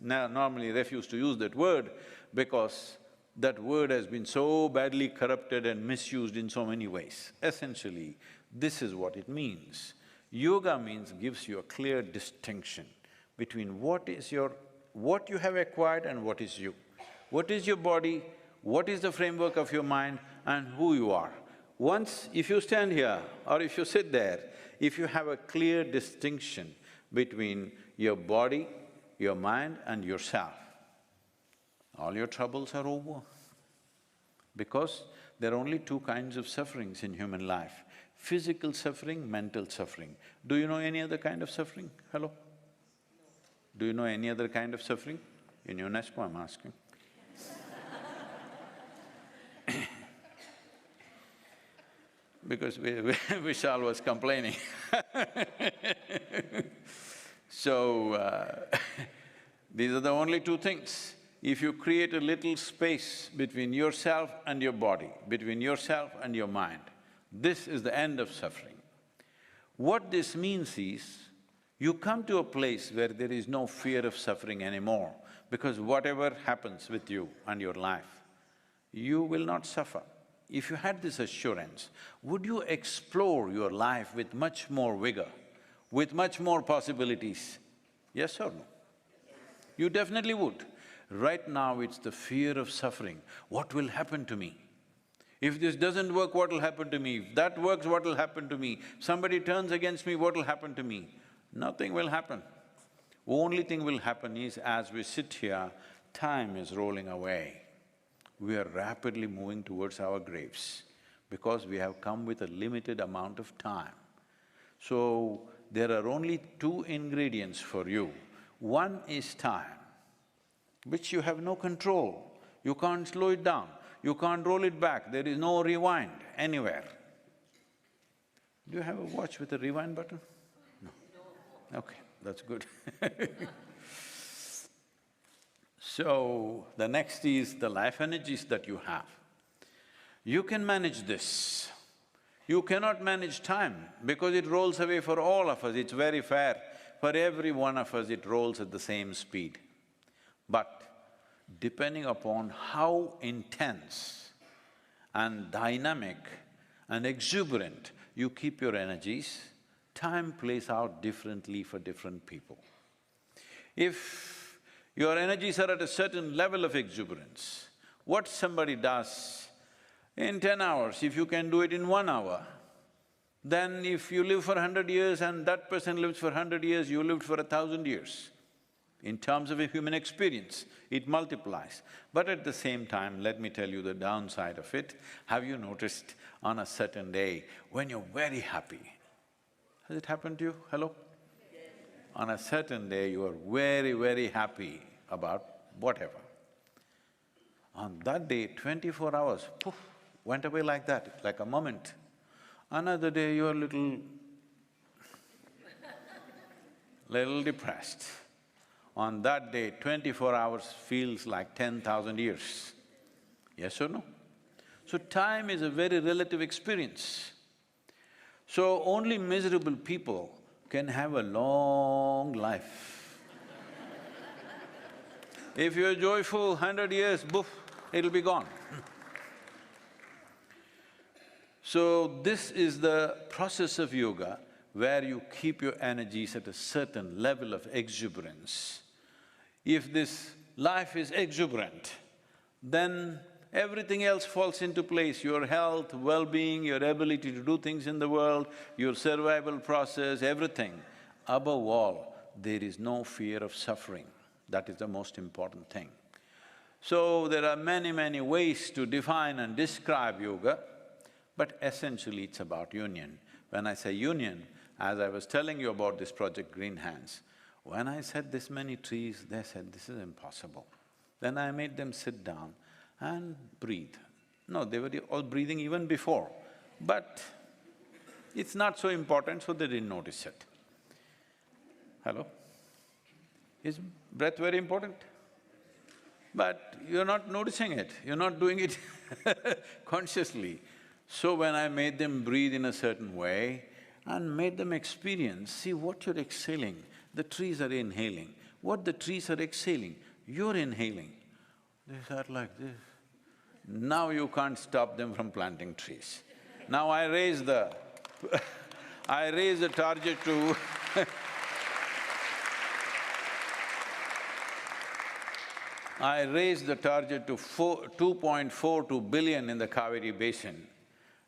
normally refuse to use that word because that word has been so badly corrupted and misused in so many ways. Essentially, this is what it means. Yoga means gives you a clear distinction between what you have acquired and what is you. What is your body, what is the framework of your mind, and who you are. Once, if you stand here or if you sit there, if you have a clear distinction between your body, your mind and yourself, all your troubles are over. Because there are only two kinds of sufferings in human life, physical suffering, mental suffering. Do you know any other kind of suffering? Hello? Do you know any other kind of suffering? In UNESCO, I'm asking. Because Vishal was complaining. So, these are the only two things. If you create a little space between yourself and your body, between yourself and your mind, this is the end of suffering. What this means is, you come to a place where there is no fear of suffering anymore, because whatever happens with you and your life, you will not suffer. If you had this assurance, would you explore your life with much more vigor, with much more possibilities? Yes or no? You definitely would. Right now, it's the fear of suffering. What will happen to me? If this doesn't work, what will happen to me? If that works, what will happen to me? Somebody turns against me, what will happen to me? Nothing will happen. Only thing will happen is, as we sit here, time is rolling away. We are rapidly moving towards our graves because we have come with a limited amount of time. So, there are only two ingredients for you. One is time, which you have no control. You can't slow it down, you can't roll it back, there is no rewind anywhere. Do you have a watch with a rewind button? No. Okay, that's good. So, the next is the life energies that you have. You can manage this. You cannot manage time because it rolls away for all of us, it's very fair. For every one of us, it rolls at the same speed. But depending upon how intense and dynamic and exuberant you keep your energies, time plays out differently for different people. If your energies are at a certain level of exuberance, what somebody does in 10 hours, if you can do it in 1 hour, then if you live for 100 years and that person lives for 100 years, you lived for 1,000 years. In terms of a human experience, it multiplies. But at the same time, let me tell you the downside of it. Have you noticed on a certain day when you're very happy? Has it happened to you? Hello? On a certain day, you are very, very happy about whatever. On that day, 24 hours, poof, went away like that, like a moment. Another day, you are little depressed. On that day, 24 hours feels like 10,000 years. Yes or no? So time is a very relative experience. So only miserable people can have a long life. If you're joyful, 100 years, boof, it'll be gone. So this is the process of yoga where you keep your energies at a certain level of exuberance. If this life is exuberant, then everything else falls into place, your health, well-being, your ability to do things in the world, your survival process, everything. Above all, there is no fear of suffering. That is the most important thing. So there are many, many ways to define and describe yoga, but essentially it's about union. When I say union, as I was telling you about this project Green Hands, when I said this many trees, they said, this is impossible. Then I made them sit down and breathe. No, they were all breathing even before, but it's not so important, so they didn't notice it. Hello? Is breath very important? But you're not noticing it, you're not doing it consciously. So when I made them breathe in a certain way and made them experience, see what you're exhaling, the trees are inhaling. What the trees are exhaling, you're inhaling. They sat like this. Now you can't stop them from planting trees. Now I raise the I raise the target to I raised the target to 2.42 billion in the Kaveri Basin.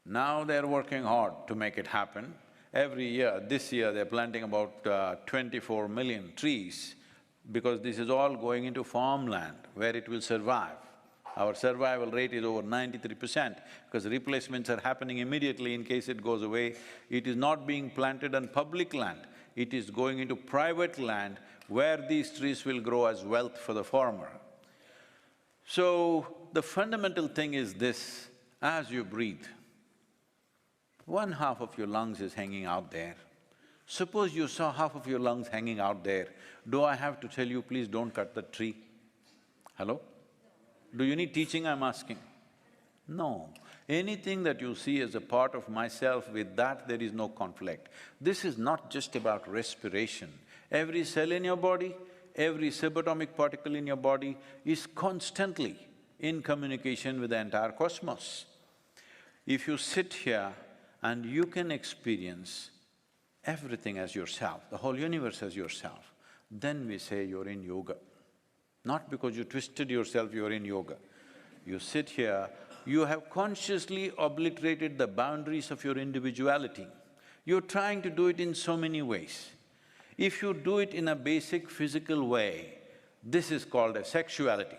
Now they're working hard to make it happen. Every year, this year they're planting about 24 million trees because this is all going into farmland where it will survive. Our survival rate is over 93% because replacements are happening immediately in case it goes away. It is not being planted on public land, it is going into private land where these trees will grow as wealth for the farmer. So, the fundamental thing is this, as you breathe, 1/2 of your lungs is hanging out there. Suppose you saw half of your lungs hanging out there, do I have to tell you, please don't cut the tree? Hello? Do you need teaching, I'm asking? No. Anything that you see as a part of myself, with that there is no conflict. This is not just about respiration. Every cell in your body, every subatomic particle in your body is constantly in communication with the entire cosmos. If you sit here and you can experience everything as yourself, the whole universe as yourself, then we say you're in yoga. Not because you twisted yourself, you're in yoga. You sit here, you have consciously obliterated the boundaries of your individuality. You're trying to do it in so many ways. If you do it in a basic physical way, this is called a sexuality.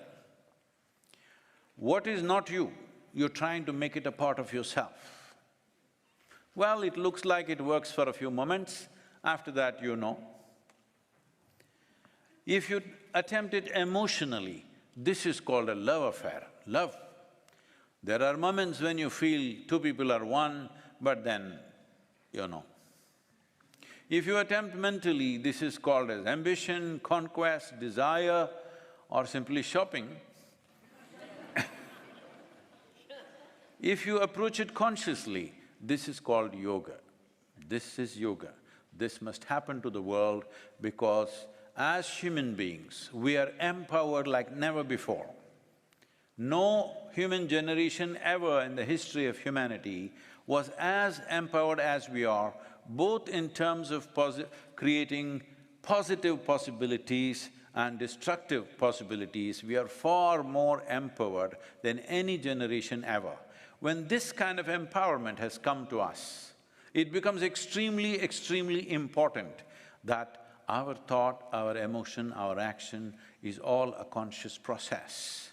What is not you, you're trying to make it a part of yourself. Well, it looks like it works for a few moments, after that you know. If you attempt it emotionally, this is called a love affair, love. There are moments when you feel two people are one, but then you know. If you attempt mentally, this is called as ambition, conquest, desire, or simply shopping. If you approach it consciously, this is called yoga. This is yoga. This must happen to the world because as human beings, we are empowered like never before. No human generation ever in the history of humanity was as empowered as we are, both in terms of creating positive possibilities and destructive possibilities. We are far more empowered than any generation ever. When this kind of empowerment has come to us, it becomes extremely, extremely important that our thought, our emotion, our action is all a conscious process.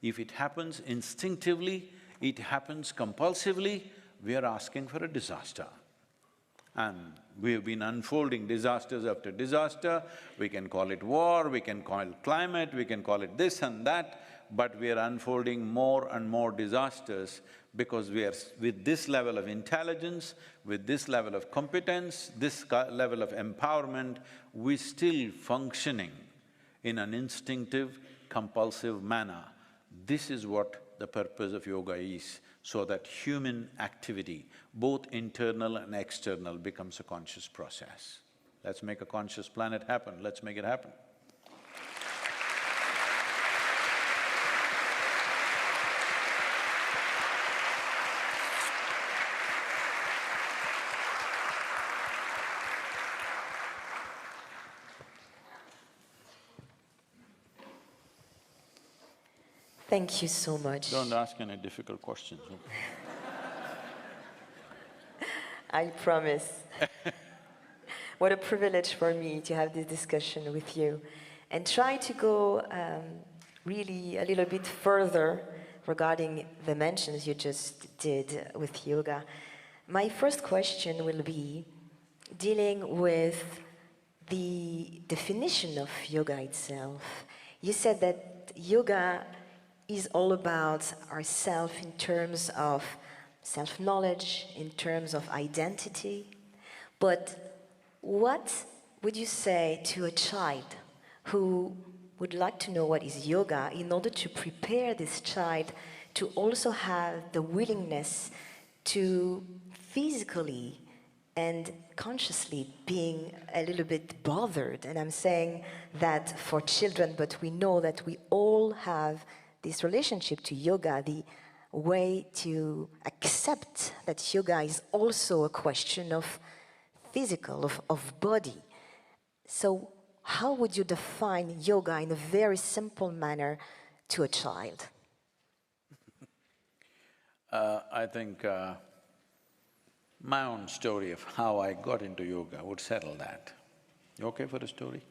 If it happens instinctively, it happens compulsively, we are asking for a disaster. And we have been unfolding disasters after disaster. We can call it war, we can call it climate, we can call it this and that, but we are unfolding more and more disasters because we are… with this level of intelligence, with this level of competence, this level of empowerment, we're still functioning in an instinctive, compulsive manner. This is what the purpose of yoga is, so that human activity, both internal and external, becomes a conscious process. Let's make a conscious planet happen, let's make it happen. Thank you so much. Don't ask any difficult questions. I promise. What a privilege for me to have this discussion with you and try to go really a little bit further regarding the mentions you just did with yoga. My first question will be dealing with the definition of yoga itself. You said that yoga is all about ourself in terms of self-knowledge, in terms of identity. But what would you say to a child who would like to know what is yoga in order to prepare this child to also have the willingness to physically and consciously being a little bit bothered? And I'm saying that for children, but we know that we all have this relationship to yoga, the way to accept that yoga is also a question of physical, of body. So how would you define yoga in a very simple manner to a child? I think my own story of how I got into yoga would settle that. You okay for a story?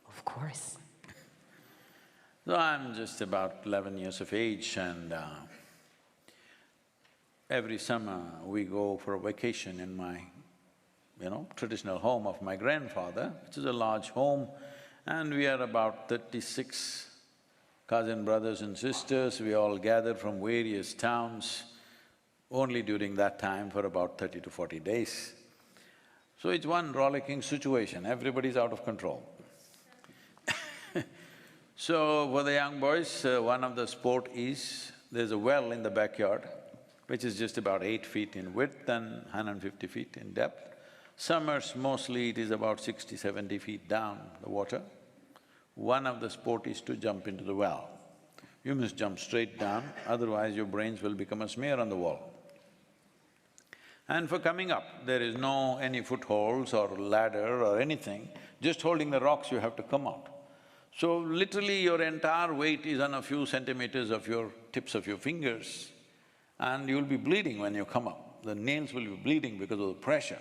Of course. So I'm just about 11 years of age, and every summer we go for a vacation in my, traditional home of my grandfather, which is a large home, and we are about 36 cousin brothers and sisters. We all gather from various towns only during that time for about 30 to 40 days. So it's one rollicking situation, everybody's out of control. So for the young boys, one of the sport is, there's a well in the backyard, which is just about 8 feet in width and 150 feet in depth. Summers, mostly it is about 60, 70 feet down the water. One of the sport is to jump into the well. You must jump straight down, otherwise your brains will become a smear on the wall. And for coming up, there is no any footholds or ladder or anything, just holding the rocks you have to come out. So literally your entire weight is on a few centimeters of your tips of your fingers, and you'll be bleeding when you come up. The nails will be bleeding because of the pressure.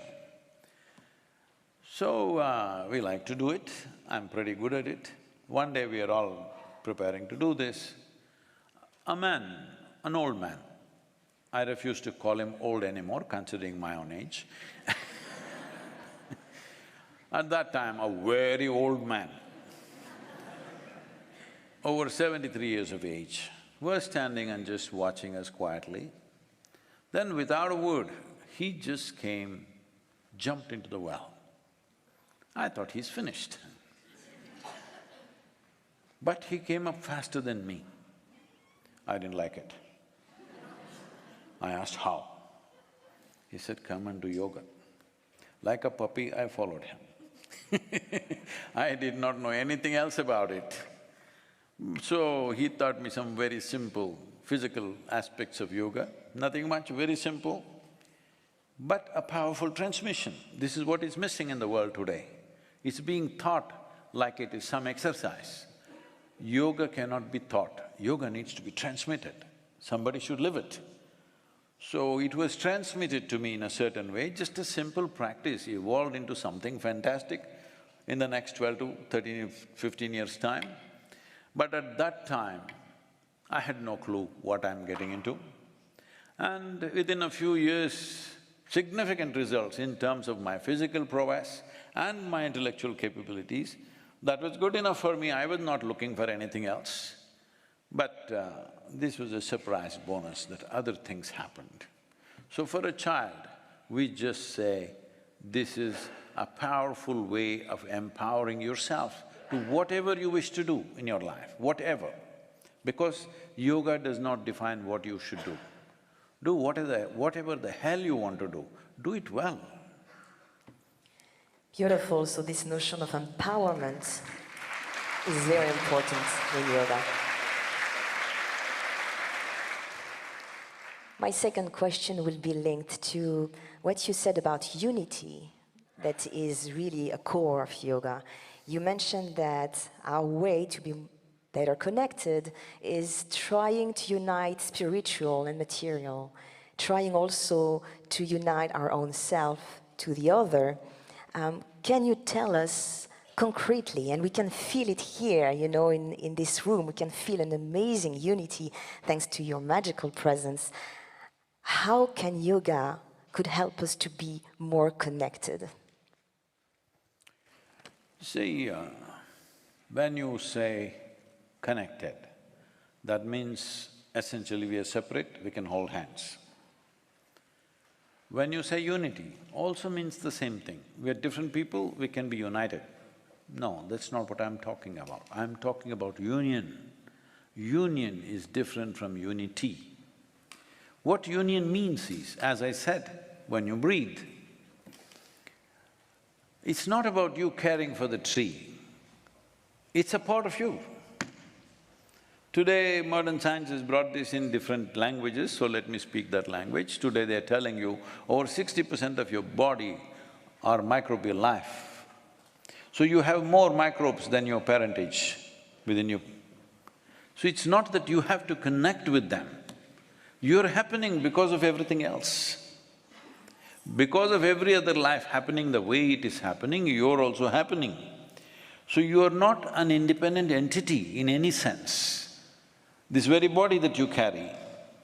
So we like to do it, I'm pretty good at it. One day we are all preparing to do this. A man, an old man, I refuse to call him old anymore considering my own age. At that time, a very old man, over 73 years of age, was standing and just watching us quietly. Then without a word, he just came, jumped into the well. I thought he's finished. But he came up faster than me. I didn't like it. I asked how. He said, "Come and do yoga." Like a puppy, I followed him. I did not know anything else about it. So he taught me some very simple physical aspects of yoga, nothing much, very simple. but a powerful transmission. This is what is missing in the world today. It's being taught like it is some exercise. Yoga cannot be taught, yoga needs to be transmitted. Somebody should live it. So it was transmitted to me in a certain way, just a simple practice evolved into something fantastic in the next 12 to 13, 15 years' time. But at that time, I had no clue what I'm getting into. And within a few years, significant results in terms of my physical prowess and my intellectual capabilities, that was good enough for me, I was not looking for anything else. But this was a surprise bonus that other things happened. So for a child, we just say, this is a powerful way of empowering yourself to whatever you wish to do in your life, whatever. Because yoga does not define what you should do. Do whatever the hell you want to do it well. Beautiful, so this notion of empowerment is very important in yoga. My second question will be linked to what you said about unity, that is really a core of yoga. You mentioned that our way to be better connected is trying to unite spiritual and material, trying also to unite our own self to the other. Can you tell us concretely, and we can feel it here, you know, in this room, we can feel an amazing unity thanks to your magical presence. How can yoga could help us to be more connected? See, when you say connected, that means essentially we are separate, we can hold hands. When you say unity, also means the same thing. We are different people, we can be united. No, that's not what I'm talking about. I'm talking about union. Union is different from unity. What union means is, as I said, when you breathe, it's not about you caring for the tree, it's a part of you. Today, modern science has brought this in different languages, so let me speak that language. Today they're telling you over 60% of your body are microbial life. So you have more microbes than your parentage within you. So it's not that you have to connect with them, you're happening because of everything else. Because of every other life happening the way it is happening, you're also happening. So you are not an independent entity in any sense. This very body that you carry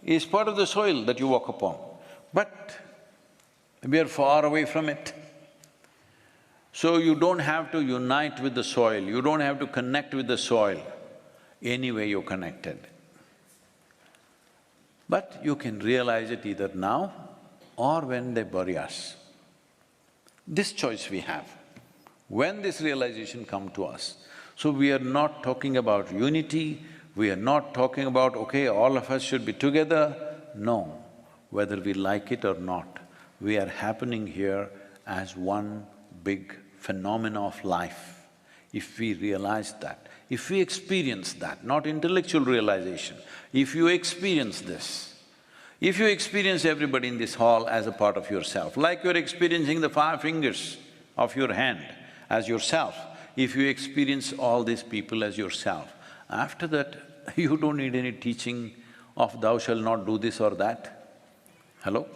is part of the soil that you walk upon, but we are far away from it. So you don't have to unite with the soil, you don't have to connect with the soil, anyway you're connected. But you can realize it either now or when they bury us. This choice we have, when this realization comes to us. So we are not talking about unity, we are not talking about, okay, all of us should be together. No, whether we like it or not, we are happening here as one big phenomena of life. If we realize that, if we experience that, not intellectual realization, if you experience this, if you experience everybody in this hall as a part of yourself, like you're experiencing the 5 fingers of your hand as yourself, if you experience all these people as yourself, after that, you don't need any teaching of thou shalt not do this or that. Hello?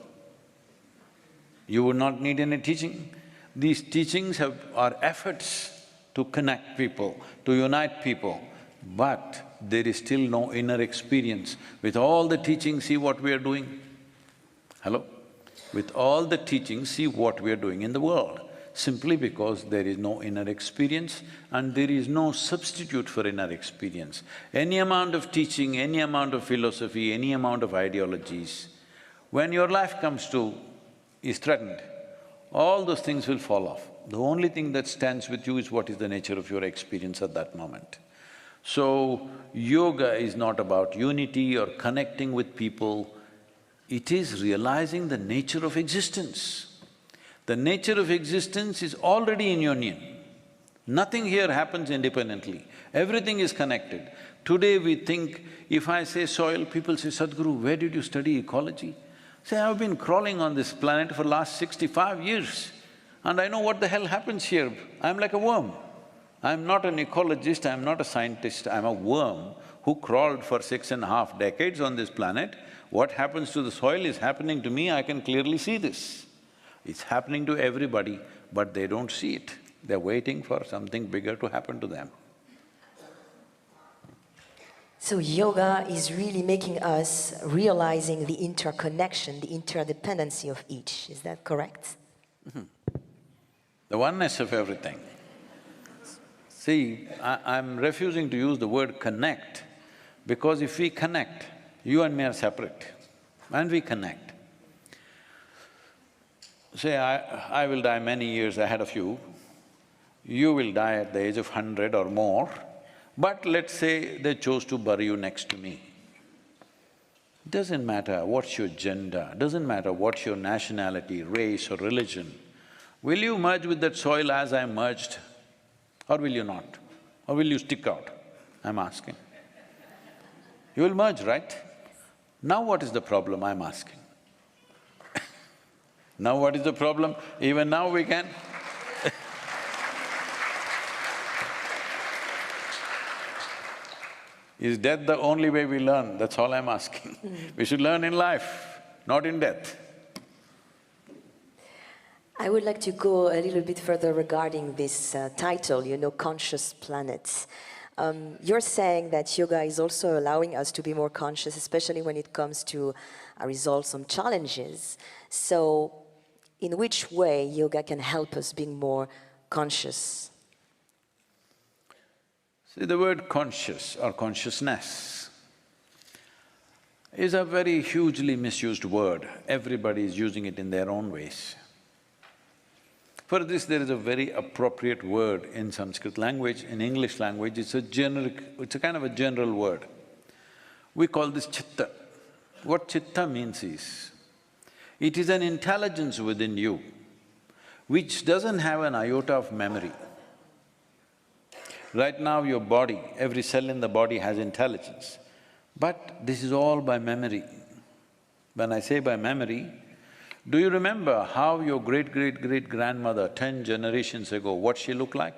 You would not need any teaching. These teachings are efforts to connect people, to unite people, but there is still no inner experience. With all the teachings, see what we are doing. Hello? With all the teachings, see what we are doing in the world. Simply because there is no inner experience and there is no substitute for inner experience. Any amount of teaching, any amount of philosophy, any amount of ideologies, when your life is threatened, all those things will fall off. The only thing that stands with you is what is the nature of your experience at that moment. So, yoga is not about unity or connecting with people, it is realizing the nature of existence. The nature of existence is already in union. Nothing here happens independently, everything is connected. Today we think, if I say soil, people say, Sadhguru, where did you study ecology? Say, I've been crawling on this planet for last 65 years and I know what the hell happens here. I'm like a worm. I'm not an ecologist, I'm not a scientist, I'm a worm who crawled for 6.5 decades on this planet. What happens to the soil is happening to me, I can clearly see this. It's happening to everybody, but they don't see it. They're waiting for something bigger to happen to them. So yoga is really making us realizing the interconnection, the interdependency of each. Is that correct? The oneness of everything. See, I'm refusing to use the word connect because if we connect, you and me are separate and we connect. Say, I will die many years ahead of you, you will die at the age of 100 or more, but let's say they chose to bury you next to me. Doesn't matter what's your gender, doesn't matter what's your nationality, race or religion. Will you merge with that soil as I merged, or will you not? Or will you stick out? I'm asking. You will merge, right? Now what is the problem, I'm asking? Now what is the problem? Even now we can Is death the only way we learn? That's all I'm asking. We should learn in life, not in death. I would like to go a little bit further regarding this title, conscious planets. You're saying that yoga is also allowing us to be more conscious, especially when it comes to resolve some challenges. So, in which way yoga can help us being more conscious? See, the word conscious or consciousness is a very hugely misused word. Everybody is using it in their own ways. For this, there is a very appropriate word in Sanskrit language. In English language, it's a kind of a general word. We call this chitta. What chitta means is, it is an intelligence within you which doesn't have an iota of memory. Right now your body, every cell in the body has intelligence, but this is all by memory. When I say by memory, do you remember how your great-great-great-grandmother 10 generations ago, what she looked like?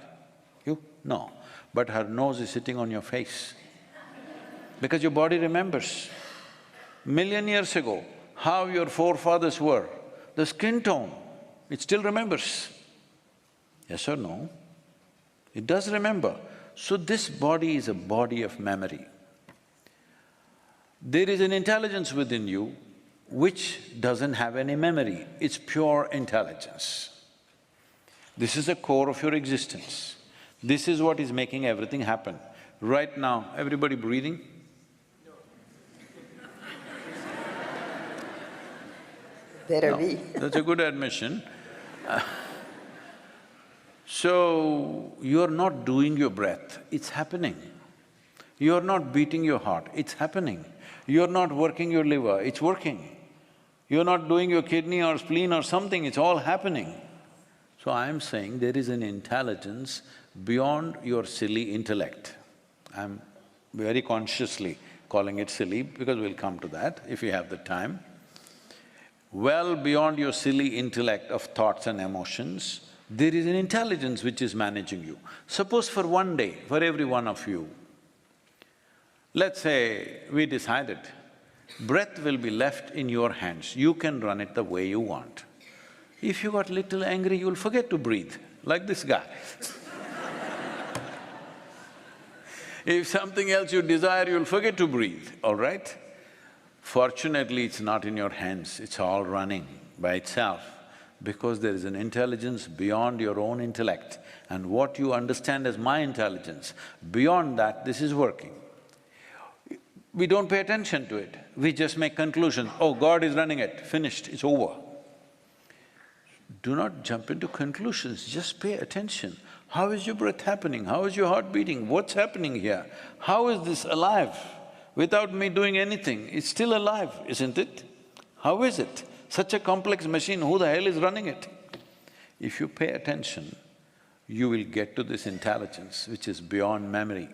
You? No. But her nose is sitting on your face because your body remembers. Million years ago, how your forefathers were, the skin tone, it still remembers. Yes or no? It does remember. So this body is a body of memory. There is an intelligence within you which doesn't have any memory, it's pure intelligence. This is the core of your existence. This is what is making everything happen. Right now, everybody breathing? Better be. That's a good admission. So, you're not doing your breath, it's happening. You're not beating your heart, it's happening. You're not working your liver, it's working. You're not doing your kidney or spleen or something, it's all happening. So I'm saying there is an intelligence beyond your silly intellect. I'm very consciously calling it silly because we'll come to that if we have the time. Well beyond your silly intellect of thoughts and emotions, there is an intelligence which is managing you. Suppose for one day, for every one of you, let's say we decided, breath will be left in your hands, you can run it the way you want. If you got little angry, you'll forget to breathe, like this guy. If something else you desire, you'll forget to breathe, all right? Fortunately, it's not in your hands, it's all running by itself, because there is an intelligence beyond your own intellect, and what you understand as my intelligence, beyond that, this is working. We don't pay attention to it, we just make conclusions, oh, God is running it, finished, it's over. Do not jump into conclusions, just pay attention. How is your breath happening? How is your heart beating? What's happening here? How is this alive? Without me doing anything, it's still alive, isn't it? How is it? Such a complex machine, who the hell is running it? If you pay attention, you will get to this intelligence which is beyond memory.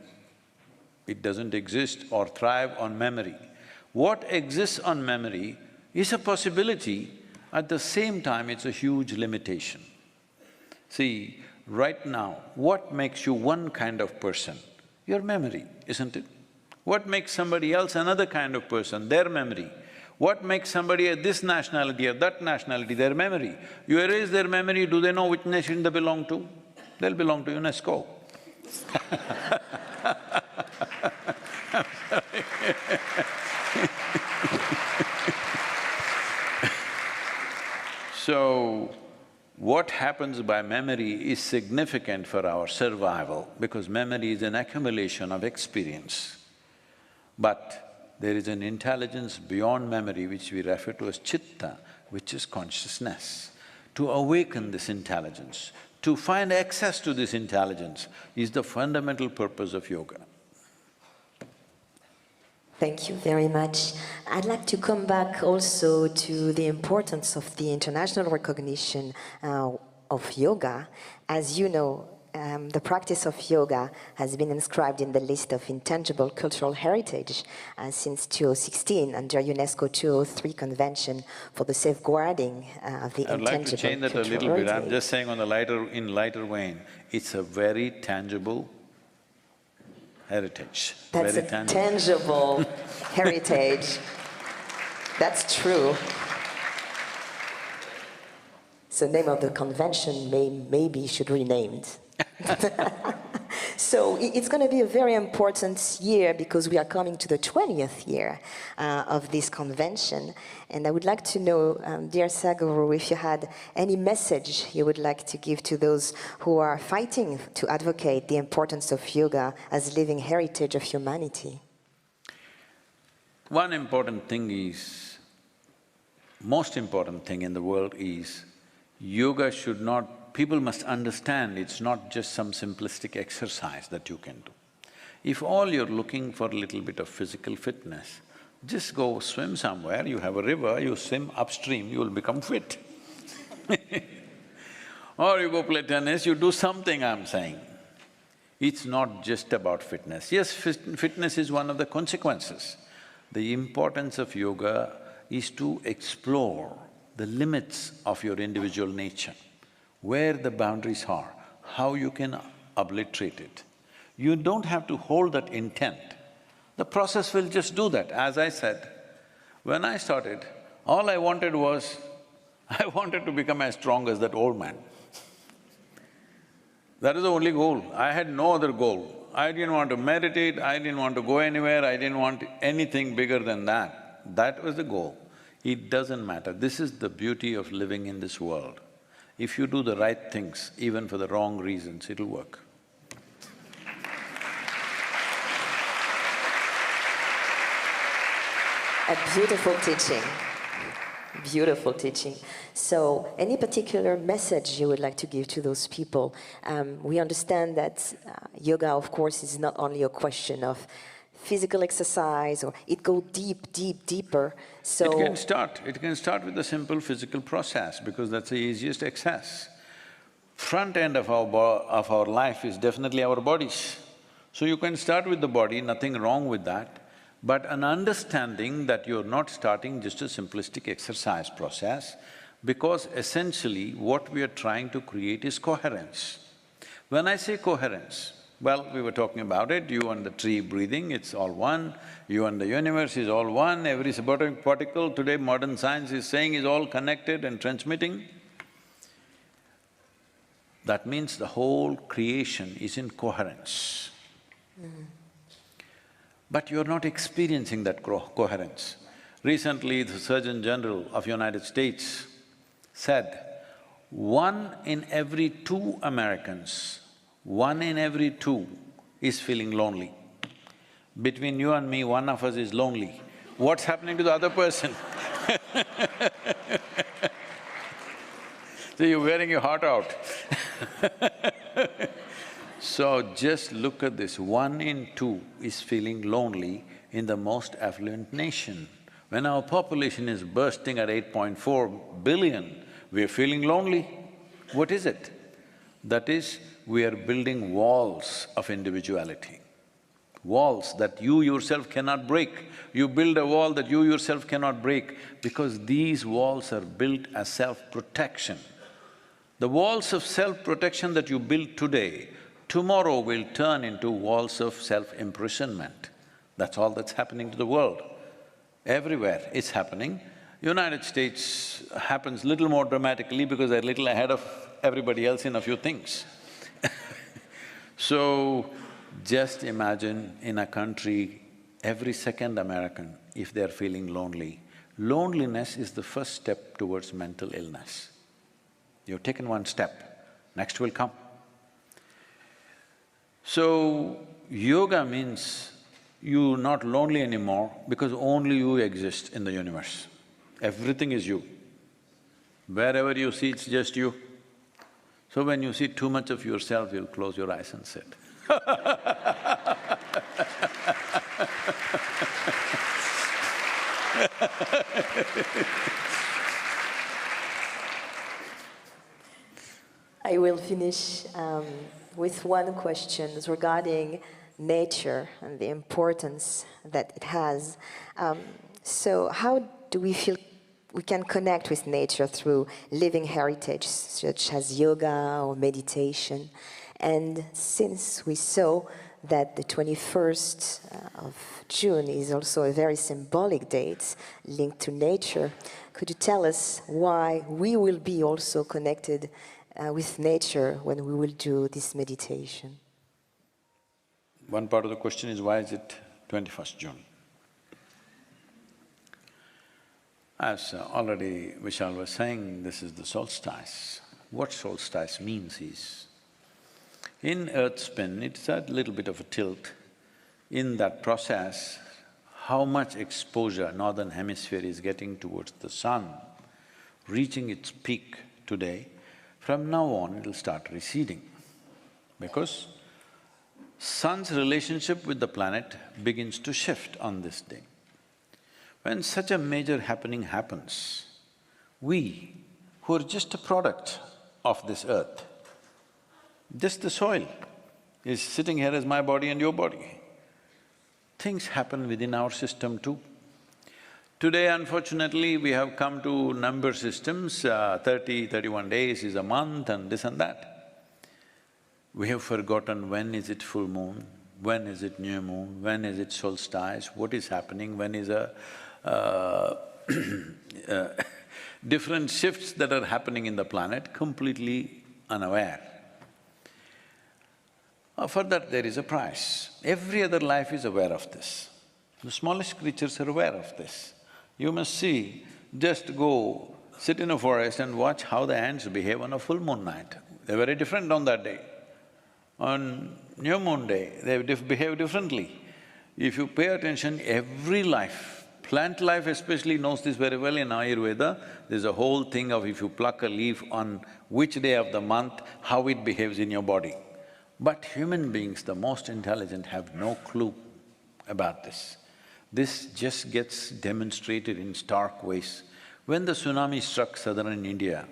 It doesn't exist or thrive on memory. What exists on memory is a possibility, at the same time it's a huge limitation. See, right now, what makes you one kind of person? Your memory, isn't it? What makes somebody else another kind of person? Their memory. What makes somebody a this nationality or that nationality? Their memory. You erase their memory, do they know which nation they belong to? They'll belong to UNESCO. I'm sorry. So, what happens by memory is significant for our survival, because memory is an accumulation of experience. But there is an intelligence beyond memory which we refer to as chitta, which is consciousness. To awaken this intelligence, to find access to this intelligence is the fundamental purpose of yoga. Thank you very much. I'd like to come back also to the importance of the international recognition of yoga. As you know, the practice of yoga has been inscribed in the list of intangible cultural heritage since 2016 under UNESCO 203 Convention for the safeguarding of the intangible cultural heritage. I'd like to change that a little bit. I'm just saying in lighter vein, it's a very tangible heritage. That's very a tangible heritage. That's true. So name of the convention maybe should be renamed. So it's going to be a very important year because we are coming to the 20th year of this convention. And I would like to know, dear Sadhguru, if you had any message you would like to give to those who are fighting to advocate the importance of yoga as living heritage of humanity. One important thing is, most important thing in the world is, yoga should not… people must understand it's not just some simplistic exercise that you can do. If all you're looking for a little bit of physical fitness, just go swim somewhere, you have a river, you swim upstream, you will become fit. Or you go play tennis, you do something, I'm saying. It's not just about fitness. Yes, fitness is one of the consequences. The importance of yoga is to explore the limits of your individual nature, where the boundaries are, how you can obliterate it. You don't have to hold that intent. The process will just do that. As I said, when I started, all I wanted was, I wanted to become as strong as that old man. That is the only goal. I had no other goal. I didn't want to meditate, I didn't want to go anywhere, I didn't want anything bigger than that. That was the goal. It doesn't matter. This is the beauty of living in this world. If you do the right things, even for the wrong reasons, it'll work. A beautiful teaching. Beautiful teaching. So, any particular message you would like to give to those people? We understand that yoga, of course, is not only a question of physical exercise, or it goes deeper, so… It can start with a simple physical process, because that's the easiest access. Front end of our life is definitely our bodies. So you can start with the body, nothing wrong with that, but an understanding that you're not starting just a simplistic exercise process, because essentially what we are trying to create is coherence. When I say coherence, well, we were talking about it, you and the tree breathing, it's all one, you and the universe is all one, every subatomic particle today modern science is saying is all connected and transmitting. That means the whole creation is in coherence. But you're not experiencing that coherence. Recently, the Surgeon General of United States said, 1 in every 2 Americans, 1 in every 2 is feeling lonely. Between you and me, one of us is lonely. What's happening to the other person? So you're wearing your heart out. So just look at this, 1 in 2 is feeling lonely in the most affluent nation. When our population is bursting at 8.4 billion, we're feeling lonely. What is it? That is, we are building walls of individuality. walls that you yourself cannot break. You build a wall that you yourself cannot break because these walls are built as self-protection. The walls of self-protection that you build today, tomorrow will turn into walls of self-imprisonment. That's all that's happening to the world. Everywhere it's happening. United States happens little more dramatically because they're little ahead of everybody else in a few things. So, just imagine in a country, every second American, if they're feeling lonely, loneliness is the first step towards mental illness. You've taken one step, next will come. So, yoga means you're not lonely anymore because only you exist in the universe. Everything is you. Wherever you see, it's just you. So when you see too much of yourself, you'll close your eyes and sit. I will finish with one question regarding nature and the importance that it has. So how do we feel we can connect with nature through living heritage such as yoga or meditation? And since we saw that the 21st of June is also a very symbolic date linked to nature, could you tell us why we will be also connected with nature when we will do this meditation? One part of the question is, why is it 21st June? As already Vishal was saying, this is the solstice. What solstice means is, in earth spin, it's a little bit of a tilt. In that process, how much exposure northern hemisphere is getting towards the sun, reaching its peak today, from now on it'll start receding. Because sun's relationship with the planet begins to shift on this day. When such a major happening happens, we, who are just a product of this earth, just the soil is sitting here as my body and your body. Things happen within our system too. Today, unfortunately, we have come to number systems, 31 days is a month and this and that. We have forgotten when is it full moon, when is it new moon, when is it solstice, what is happening, when is different shifts that are happening in the planet, completely unaware. For that there is a price. Every other life is aware of this. The smallest creatures are aware of this. You must see, just go sit in a forest and watch how the ants behave on a full moon night. They're very different on that day. On new moon day, they behave differently. If you pay attention, every life, plant life especially knows this very well. In Ayurveda, there's a whole thing of if you pluck a leaf on which day of the month, how it behaves in your body. But human beings, the most intelligent, have no clue about this. This just gets demonstrated in stark ways. When the tsunami struck southern India,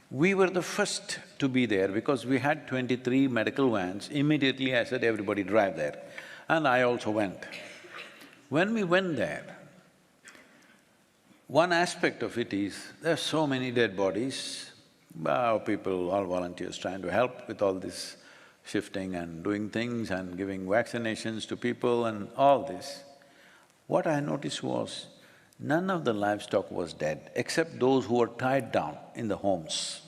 we were the first to be there because we had 23 medical vans. Immediately I said, everybody drive there. And I also went. When we went there, one aspect of it is, there are so many dead bodies, people, all volunteers trying to help with all this shifting and doing things and giving vaccinations to people and all this. What I noticed was, none of the livestock was dead except those who were tied down in the homes.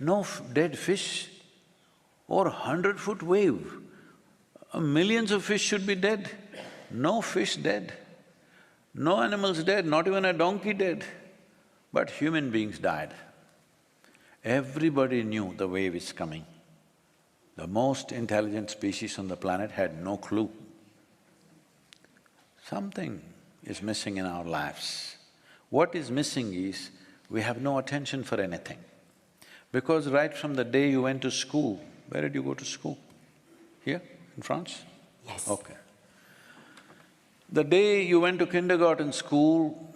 No dead fish or 100-foot wave. Millions of fish should be dead. No fish dead. No animals dead, not even a donkey dead. But human beings died. Everybody knew the wave is coming. The most intelligent species on the planet had no clue. Something is missing in our lives. What is missing is, we have no attention for anything. Because right from the day you went to school, where did you go to school? Here, in France? Yes. Okay. The day you went to kindergarten school,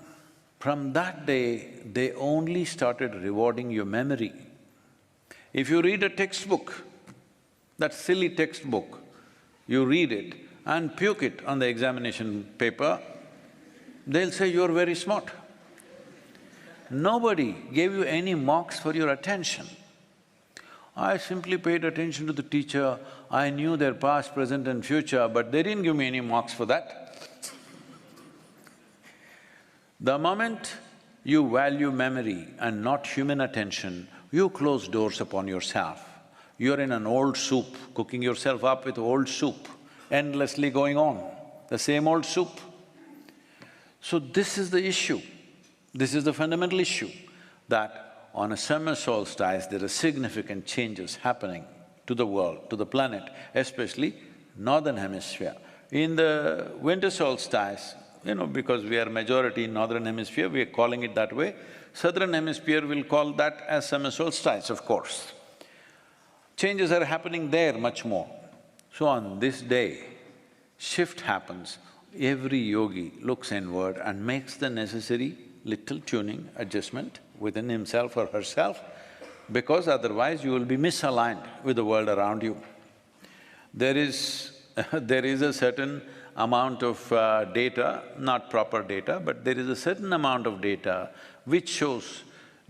from that day, they only started rewarding your memory. If you read a textbook, that silly textbook, you read it and puke it on the examination paper, they'll say you're very smart. Nobody gave you any marks for your attention. I simply paid attention to the teacher, I knew their past, present and future, but they didn't give me any marks for that. The moment you value memory and not human attention, you close doors upon yourself. You're in an old soup, cooking yourself up with old soup, endlessly going on, the same old soup. So this is the issue, this is the fundamental issue, that on a summer solstice, there are significant changes happening to the world, to the planet, especially northern hemisphere. In the winter solstice, because we are majority in northern hemisphere, we are calling it that way. Southern hemisphere will call that as summer solstice, of course. Changes are happening there much more. So on this day, shift happens. Every yogi looks inward and makes the necessary little tuning, adjustment within himself or herself, because otherwise you will be misaligned with the world around you. There is a certain amount of data, not proper data, but there is a certain amount of data which shows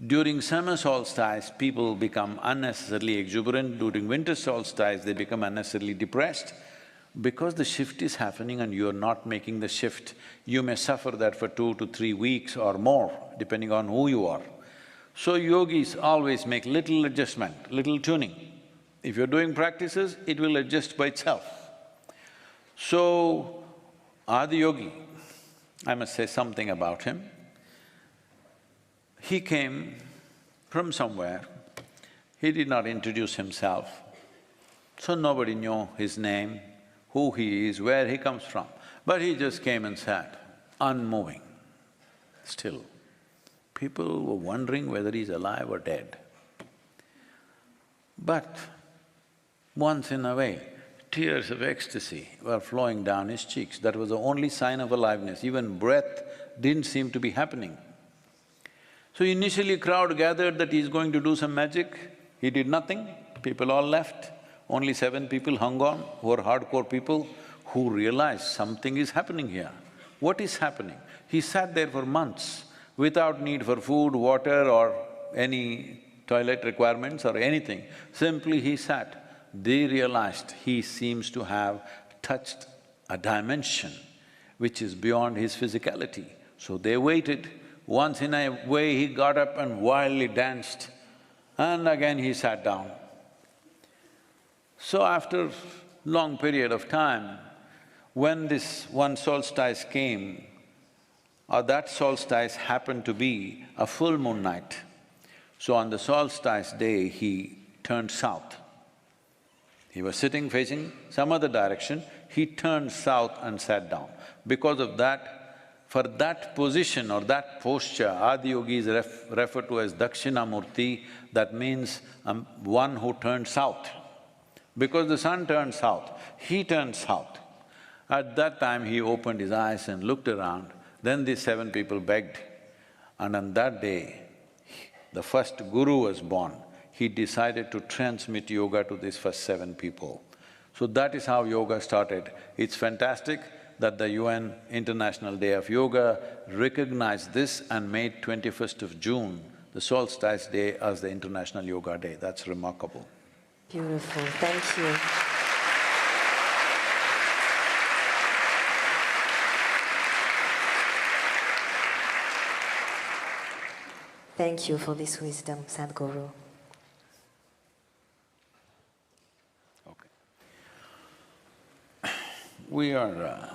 during summer solstice, people become unnecessarily exuberant, during winter solstice, they become unnecessarily depressed. Because the shift is happening and you're not making the shift, you may suffer that for 2 to 3 weeks or more, depending on who you are. So yogis always make little adjustment, little tuning. If you're doing practices, it will adjust by itself. So, Adi Yogi, I must say something about him. He came from somewhere, he did not introduce himself, so nobody knew his name, who he is, where he comes from. But he just came and sat, unmoving, still. People were wondering whether he's alive or dead. But once in a way, tears of ecstasy were flowing down his cheeks. That was the only sign of aliveness. Even breath didn't seem to be happening. So initially crowd gathered that he's going to do some magic. He did nothing, people all left. Only 7 people hung on, who were hardcore people, who realized something is happening here. What is happening? He sat there for months without need for food, water or any toilet requirements or anything. Simply he sat. They realized he seems to have touched a dimension which is beyond his physicality. So they waited. Once in a way he got up and wildly danced, and again he sat down. So after long period of time, when this one solstice came, or that solstice happened to be a full moon night, so on the solstice day he turned south. He was sitting facing some other direction, he turned south and sat down. Because of that, for that position or that posture, Adi Yogi is referred to as Dakshinamurti, that means one who turned south. Because the sun turned south, he turned south. At that time he opened his eyes and looked around, then these 7 people begged. And on that day, the first guru was born. He decided to transmit yoga to these first 7 people. So that is how yoga started. It's fantastic that the UN International Day of Yoga recognized this and made 21st of June, the solstice day, as the International Yoga Day. That's remarkable. Beautiful, thank you. Thank you for this wisdom, Sadhguru. We are,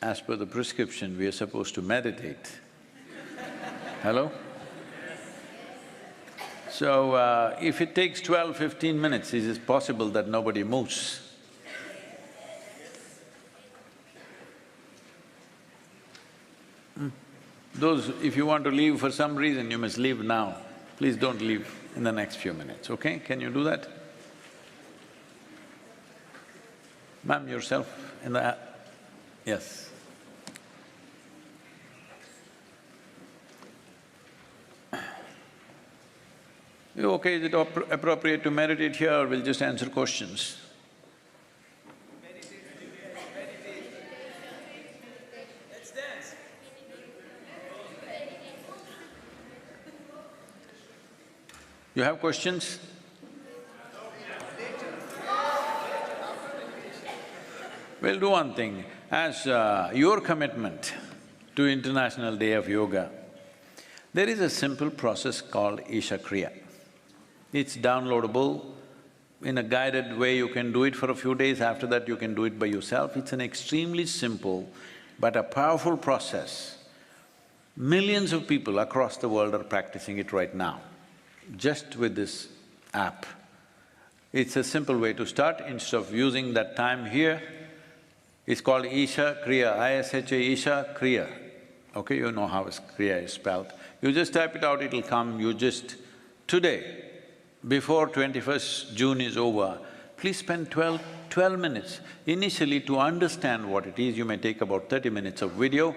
as per the prescription, we are supposed to meditate. Hello? So, if it takes 12–15 minutes, is it possible that nobody moves? Those… if you want to leave for some reason, you must leave now. Please don't leave in the next few minutes, okay? Can you do that? Ma'am, yourself in the… yes. You okay? Is it appropriate to meditate here or we'll just answer questions? You have questions? We'll do one thing. As your commitment to International Day of Yoga, there is a simple process called Isha Kriya. It's downloadable. In a guided way, you can do it for a few days, after that you can do it by yourself. It's an extremely simple but a powerful process. Millions of people across the world are practicing it right now, just with this app. It's a simple way to start. Instead of using that time here, it's called Isha Kriya, I-S-H-A, Isha Kriya. Okay, you know how Kriya is spelled. You just type it out, it'll come. You just… Today, before 21st June is over, please spend 12 minutes. Initially, to understand what it is, you may take about 30 minutes of video.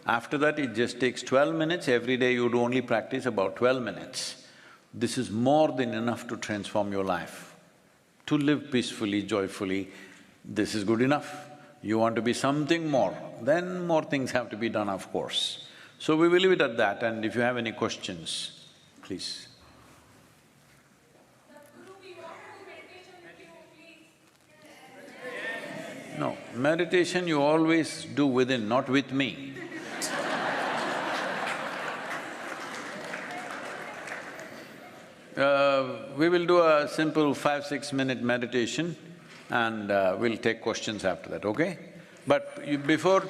After that, it just takes 12 minutes. Every day you'd only practice about 12 minutes. This is more than enough to transform your life. To live peacefully, joyfully, this is good enough. You want to be something more, then more things have to be done, of course. So we will leave it at that, and if you have any questions, please. No, meditation you always do within, not with me. We will do a simple 5-6 minute meditation and we'll take questions after that, okay? But before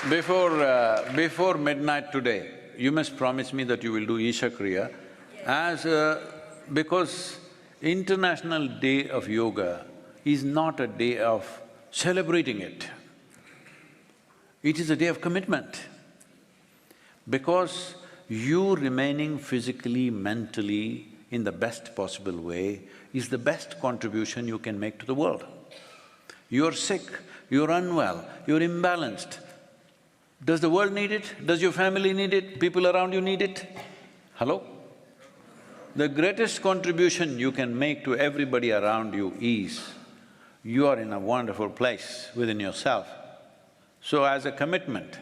before midnight today, you must promise me that you will do Isha Kriya because International Day of Yoga is not a day of celebrating it. It is a day of commitment. Because you remaining physically, mentally in the best possible way is the best contribution you can make to the world. You're sick, you're unwell, you're imbalanced. Does the world need it? Does your family need it? People around you need it? Hello? The greatest contribution you can make to everybody around you is, you are in a wonderful place within yourself. So as a commitment,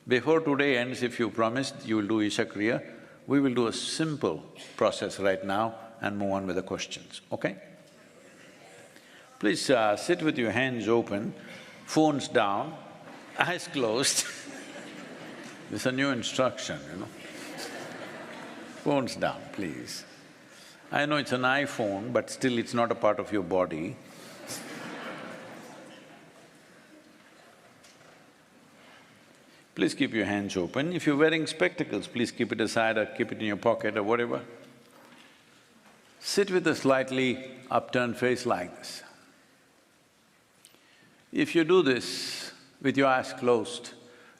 before today ends, if you promised you will do Isha Kriya, we will do a simple process right now and move on with the questions, okay? Please sit with your hands open, phones down, eyes closed. This is a new instruction, you know. Phones down, please. I know it's an iPhone, but still it's not a part of your body. Please keep your hands open. If you're wearing spectacles, please keep it aside or keep it in your pocket or whatever. Sit with a slightly upturned face like this. If you do this with your eyes closed,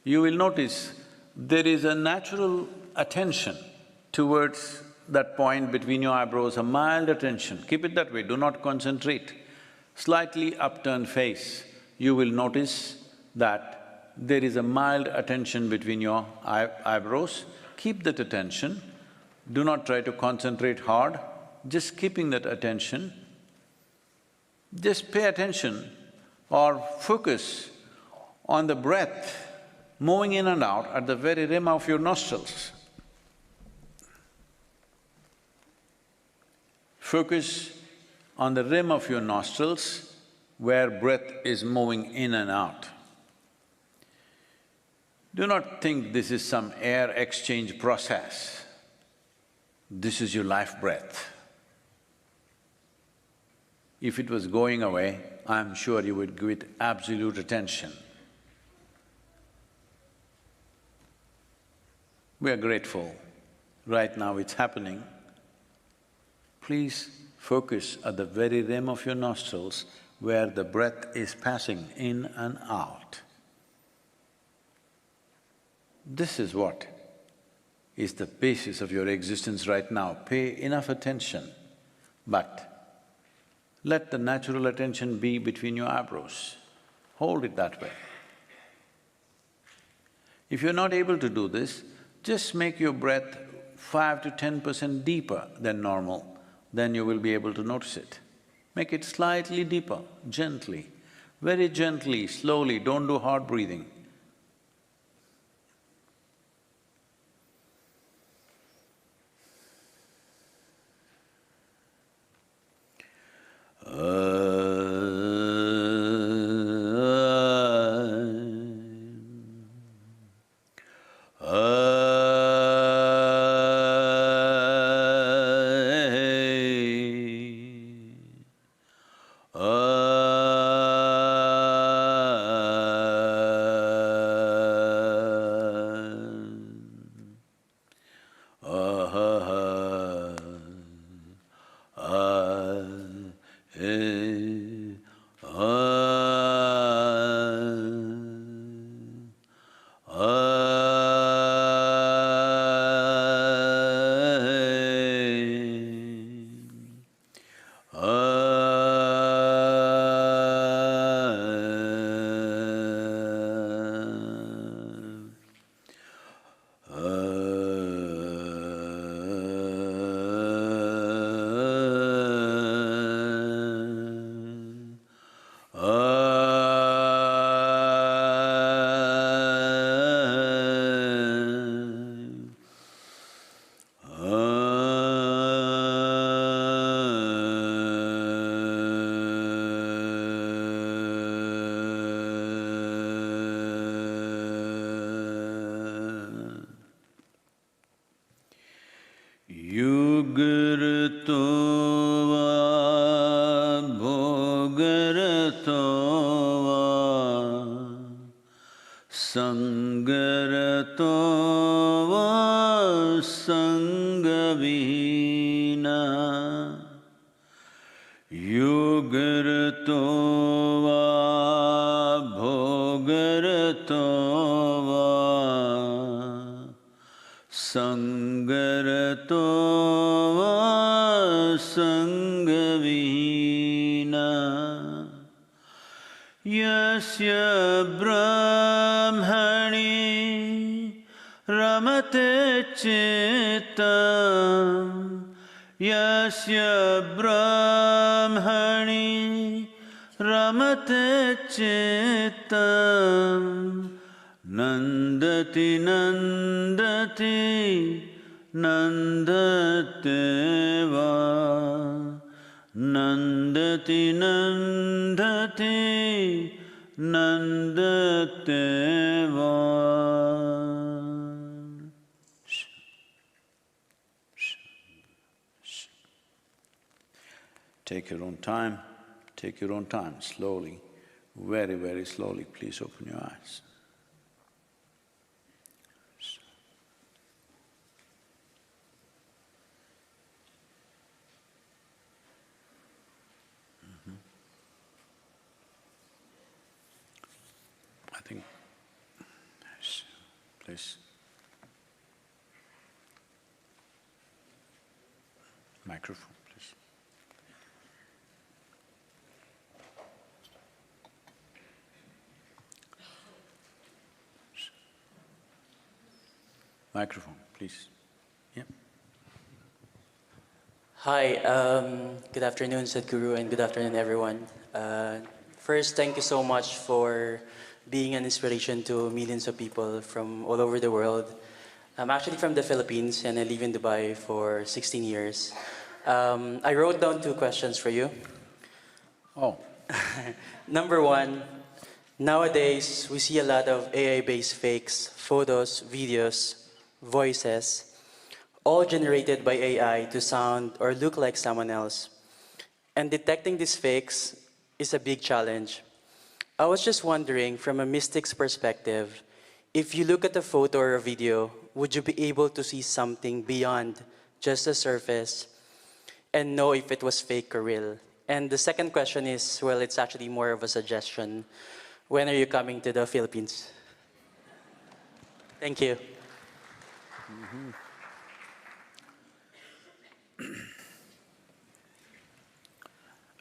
you will notice there is a natural attention towards that point between your eyebrows, a mild attention. Keep it that way, do not concentrate. Slightly upturned face, you will notice that there is a mild attention between your eyebrows. Keep that attention, do not try to concentrate hard, just keeping that attention. Just pay attention or focus on the breath moving in and out at the very rim of your nostrils. Focus on the rim of your nostrils where breath is moving in and out. Do not think this is some air exchange process. This is your life breath. If it was going away, I'm sure you would give it absolute attention. We are grateful. Right now it's happening. Please focus at the very rim of your nostrils where the breath is passing in and out. This is what is the basis of your existence right now. Pay enough attention, but let the natural attention be between your eyebrows. Hold it that way. If you're not able to do this, just make your breath 5 to 10% deeper than normal, then you will be able to notice it. Make it slightly deeper, gently, very gently, slowly, don't do hard breathing. Take your own time, slowly, very, very slowly, please open your eyes. I think… Yes, please. Microphone. Microphone, please. Yeah. Hi, good afternoon, Sadhguru, and good afternoon, everyone. First, thank you so much for being an inspiration to millions of people from all over the world. I'm actually from the Philippines, and I live in Dubai for 16 years. I wrote down 2 questions for you. Oh. Number 1, nowadays, we see a lot of AI-based fakes, photos, videos, voices, all generated by AI to sound or look like someone else. And detecting these fakes is a big challenge. I was just wondering, from a mystic's perspective, if you look at a photo or a video, would you be able to see something beyond just the surface and know if it was fake or real? And the second question is, well, it's actually more of a suggestion. When are you coming to the Philippines? Thank you.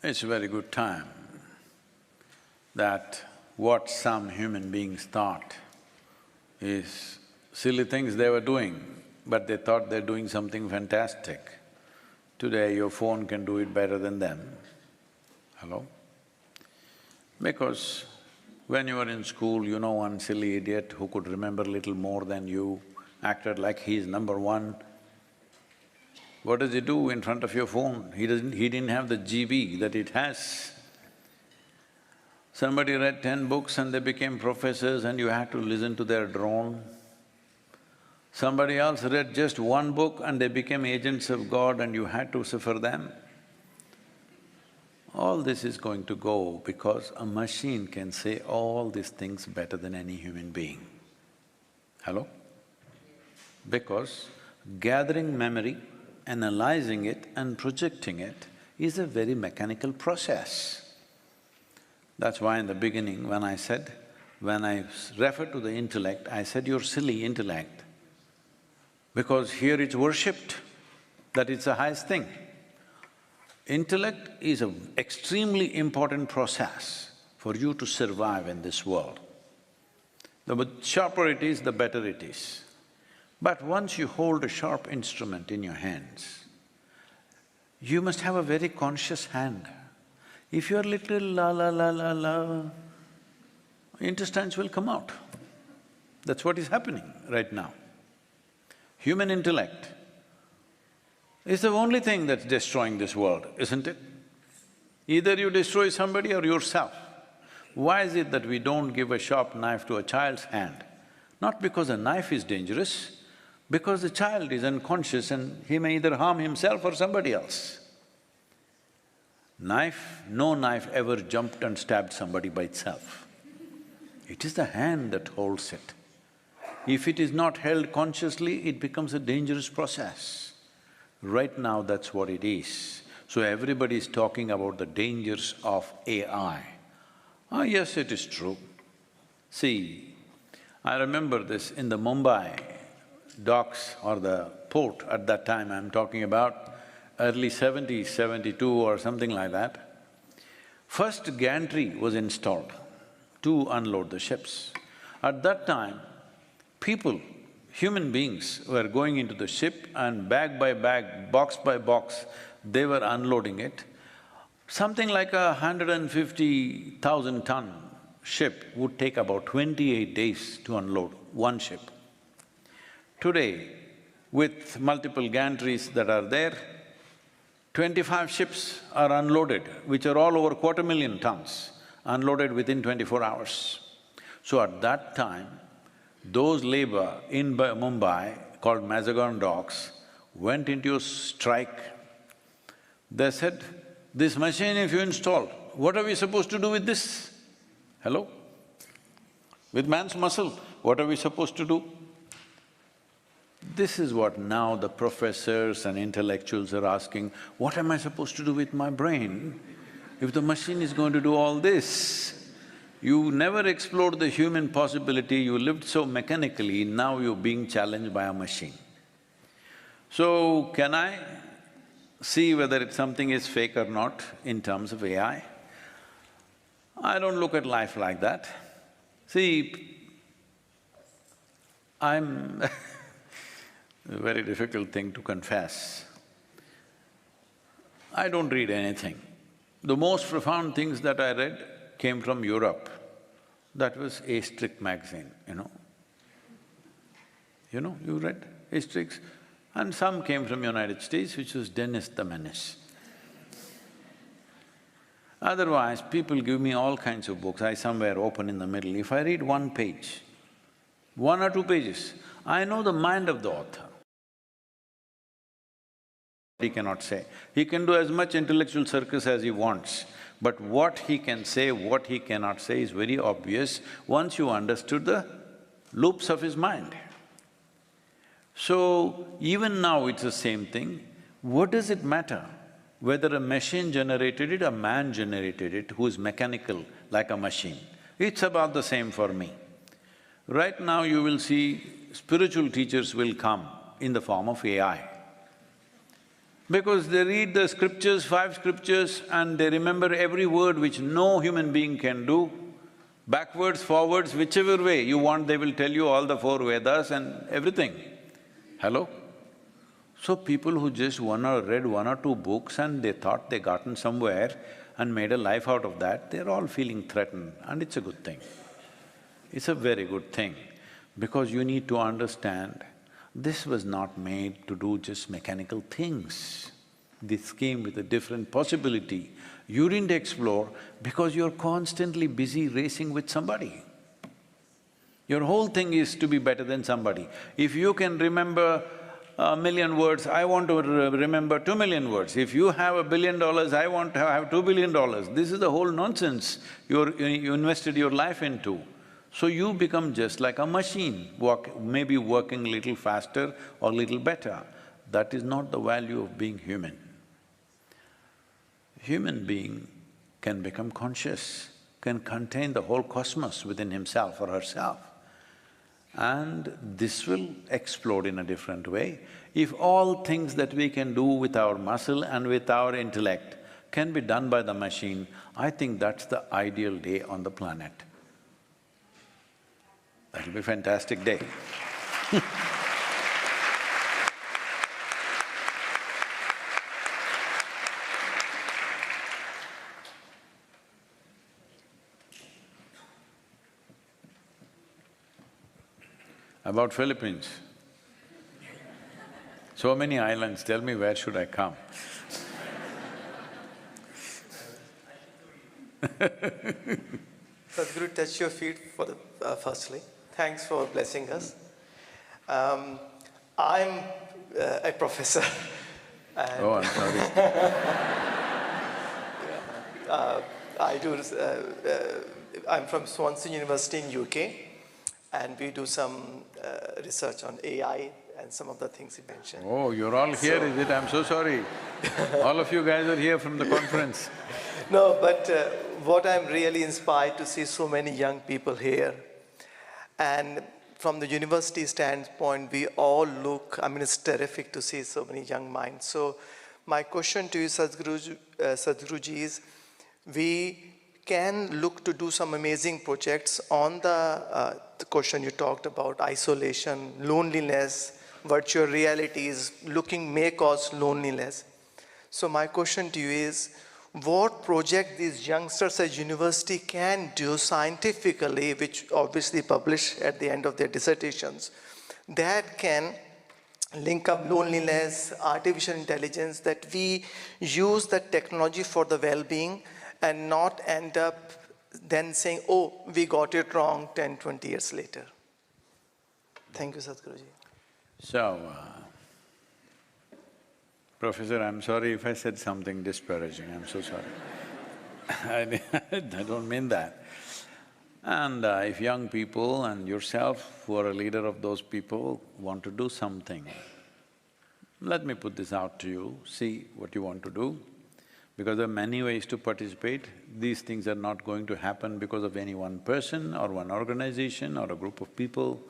It's a very good time that what some human beings thought is silly things they were doing, but they thought they're doing something fantastic. Today your phone can do it better than them. Hello? Because when you were in school, you know one silly idiot who could remember little more than you, acted like he's number 1. What does he do in front of your phone? He didn't have the GB that it has. Somebody read 10 books and they became professors and you had to listen to their drone. Somebody else read just 1 book and they became agents of God and you had to suffer them. All this is going to go because a machine can say all these things better than any human being. Hello? Because gathering memory, analyzing it and projecting it is a very mechanical process. That's why in the beginning when I referred to the intellect, I said, you're silly intellect, because here it's worshipped, that it's the highest thing. Intellect is an extremely important process for you to survive in this world. The sharper it is, the better it is. But once you hold a sharp instrument in your hands, you must have a very conscious hand. If you're little la la la la la, intestines will come out. That's what is happening right now. Human intellect is the only thing that's destroying this world, isn't it? Either you destroy somebody or yourself. Why is it that we don't give a sharp knife to a child's hand? Not because a knife is dangerous, because the child is unconscious and he may either harm himself or somebody else. No knife ever jumped and stabbed somebody by itself. It is the hand that holds it. If it is not held consciously, it becomes a dangerous process. Right now, that's what it is. So everybody is talking about the dangers of AI. Ah, yes, it is true. See, I remember this in the Mumbai docks or the port at that time, I'm talking about early 70s, 72 or something like that. First gantry was installed to unload the ships. At that time, people, human beings were going into the ship and bag by bag, box by box, they were unloading it. Something like 150,000-ton ship would take about 28 days to unload one ship. Today, with multiple gantries that are there, 25 ships are unloaded, which are all over 250,000 tons, unloaded within 24 hours. So at that time, those labor in Mumbai, called Mazagon docks, went into a strike. They said, this machine if you install, what are we supposed to do with this? Hello? With man's muscle, what are we supposed to do? This is what now the professors and intellectuals are asking, what am I supposed to do with my brain if the machine is going to do all this? You never explored the human possibility, you lived so mechanically, now you're being challenged by a machine. So, can I see whether something is fake or not in terms of AI? I don't look at life like that. See, I'm a very difficult thing to confess. I don't read anything. The most profound things that I read came from Europe. That was Asterix magazine, you know. You read Asterix? And some came from United States, which was Dennis the Menace. Otherwise, people give me all kinds of books, I somewhere open in the middle. If I read one page, 1 or 2 pages, I know the mind of the author. He cannot say. He can do as much intellectual circus as he wants, but what he can say, what he cannot say is very obvious once you understood the loops of his mind. So, even now it's the same thing. What does it matter whether a machine generated it or man generated it, who is mechanical like a machine? It's about the same for me. Right now you will see spiritual teachers will come in the form of AI. Because they read the scriptures, 5 scriptures, and they remember every word which no human being can do. Backwards, forwards, whichever way you want, they will tell you all the 4 Vedas and everything. Hello? So people who just read 1 or 2 books and they thought they gotten somewhere and made a life out of that, they're all feeling threatened, and it's a good thing. It's a very good thing, because you need to understand, this was not made to do just mechanical things. This came with a different possibility. You didn't explore because you're constantly busy racing with somebody. Your whole thing is to be better than somebody. If you can remember a million words, I want to remember 2 million words. If you have $1 billion, I want to have $2 billion. This is the whole nonsense you invested your life into. So you become just like a machine, maybe working a little faster or a little better. That is not the value of being human. Human being can become conscious, can contain the whole cosmos within himself or herself. And this will explode in a different way. If all things that we can do with our muscle and with our intellect can be done by the machine, I think that's the ideal day on the planet. That'll be a fantastic day. About Philippines. So many islands, tell me where should I come? Sadhguru, touch your feet for the, firstly. Thanks for blessing us. I'm a professor. And Oh, I'm sorry. I'm from Swansea University in UK, and we do some research on AI and some of the things you mentioned. Oh, you're all here, is it? I'm so sorry. All of you guys are here from the conference. No, but what I'm really inspired to see so many young people here. And from the university standpoint, we all look, I mean, it's terrific to see so many young minds. So my question to you, Sadhguruji, is we can look to do some amazing projects on the question you talked about, isolation, loneliness, virtual realities, may cause loneliness. So my question to you is, what project these youngsters at university can do scientifically, which obviously publish at the end of their dissertations, that can link up loneliness, artificial intelligence, that we use the technology for the well-being and not end up then saying, oh, we got it wrong 10, 20 years later. Thank you, Sadhguruji. So, Professor, I'm sorry if I said something disparaging, I'm so sorry. I don't mean that. And if young people and yourself, who are a leader of those people, want to do something, let me put this out to you, see what you want to do. Because there are many ways to participate. These things are not going to happen because of any one person or one organization or a group of people.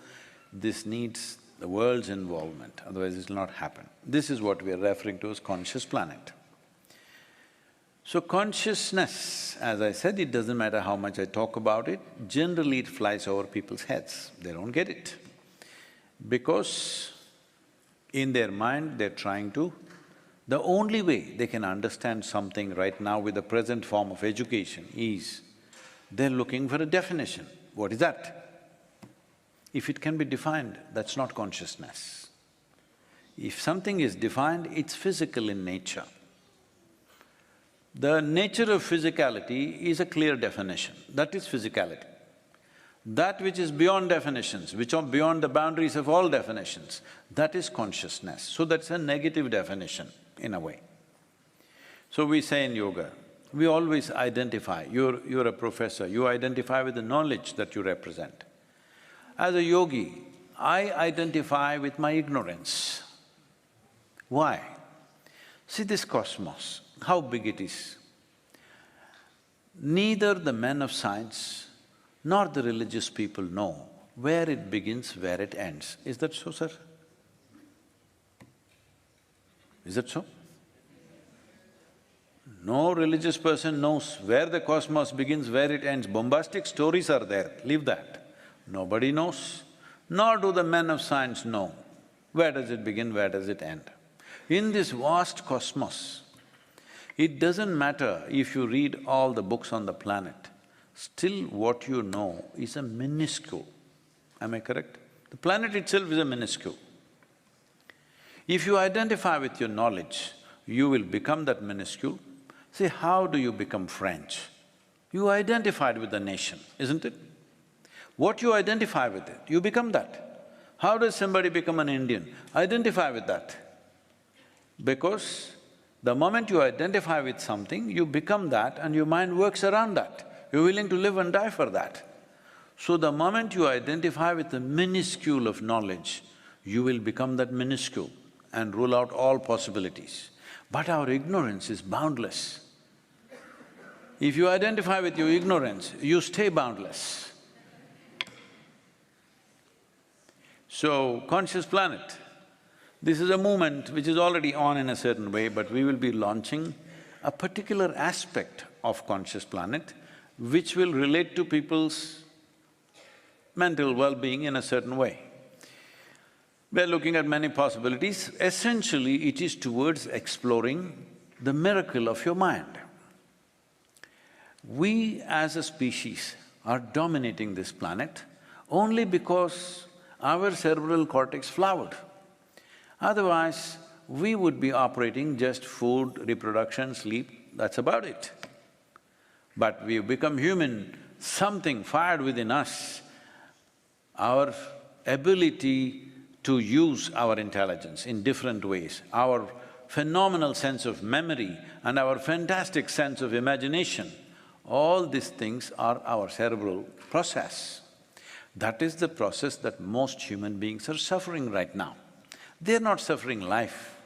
This needs the world's involvement, otherwise it will not happen. This is what we are referring to as conscious planet. So consciousness, as I said, it doesn't matter how much I talk about it, generally it flies over people's heads, they don't get it. Because in their mind they're trying to… The only way they can understand something right now with the present form of education is, they're looking for a definition. What is that? If it can be defined, that's not consciousness. If something is defined, it's physical in nature. The nature of physicality is a clear definition, that is physicality. That which is beyond definitions, which are beyond the boundaries of all definitions, that is consciousness. So that's a negative definition in a way. So we say in yoga, we always identify, you're a professor, you identify with the knowledge that you represent. As a yogi, I identify with my ignorance. Why? See this cosmos, how big it is. Neither the men of science nor the religious people know where it begins, where it ends. Is that so, sir? Is that so? No religious person knows where the cosmos begins, where it ends. Bombastic stories are there, leave that. Nobody knows, nor do the men of science know where does it begin, where does it end. In this vast cosmos, it doesn't matter if you read all the books on the planet, still what you know is a minuscule. Am I correct? The planet itself is a minuscule. If you identify with your knowledge, you will become that minuscule. See, how do you become French? You identified with the nation, isn't it? What you identify with it, you become that. How does somebody become an Indian? Identify with that. Because the moment you identify with something, you become that and your mind works around that. You're willing to live and die for that. So the moment you identify with the minuscule of knowledge, you will become that minuscule and rule out all possibilities. But our ignorance is boundless. If you identify with your ignorance, you stay boundless. So, Conscious Planet, this is a movement which is already on in a certain way, but we will be launching a particular aspect of Conscious Planet which will relate to people's mental well-being in a certain way. We're looking at many possibilities. Essentially, it is towards exploring the miracle of your mind. We as a species are dominating this planet only because our cerebral cortex flowered. Otherwise, we would be operating just food, reproduction, sleep, that's about it. But we've become human, something fired within us, our ability to use our intelligence in different ways, our phenomenal sense of memory and our fantastic sense of imagination, all these things are our cerebral process. That is the process that most human beings are suffering right now. They're not suffering life.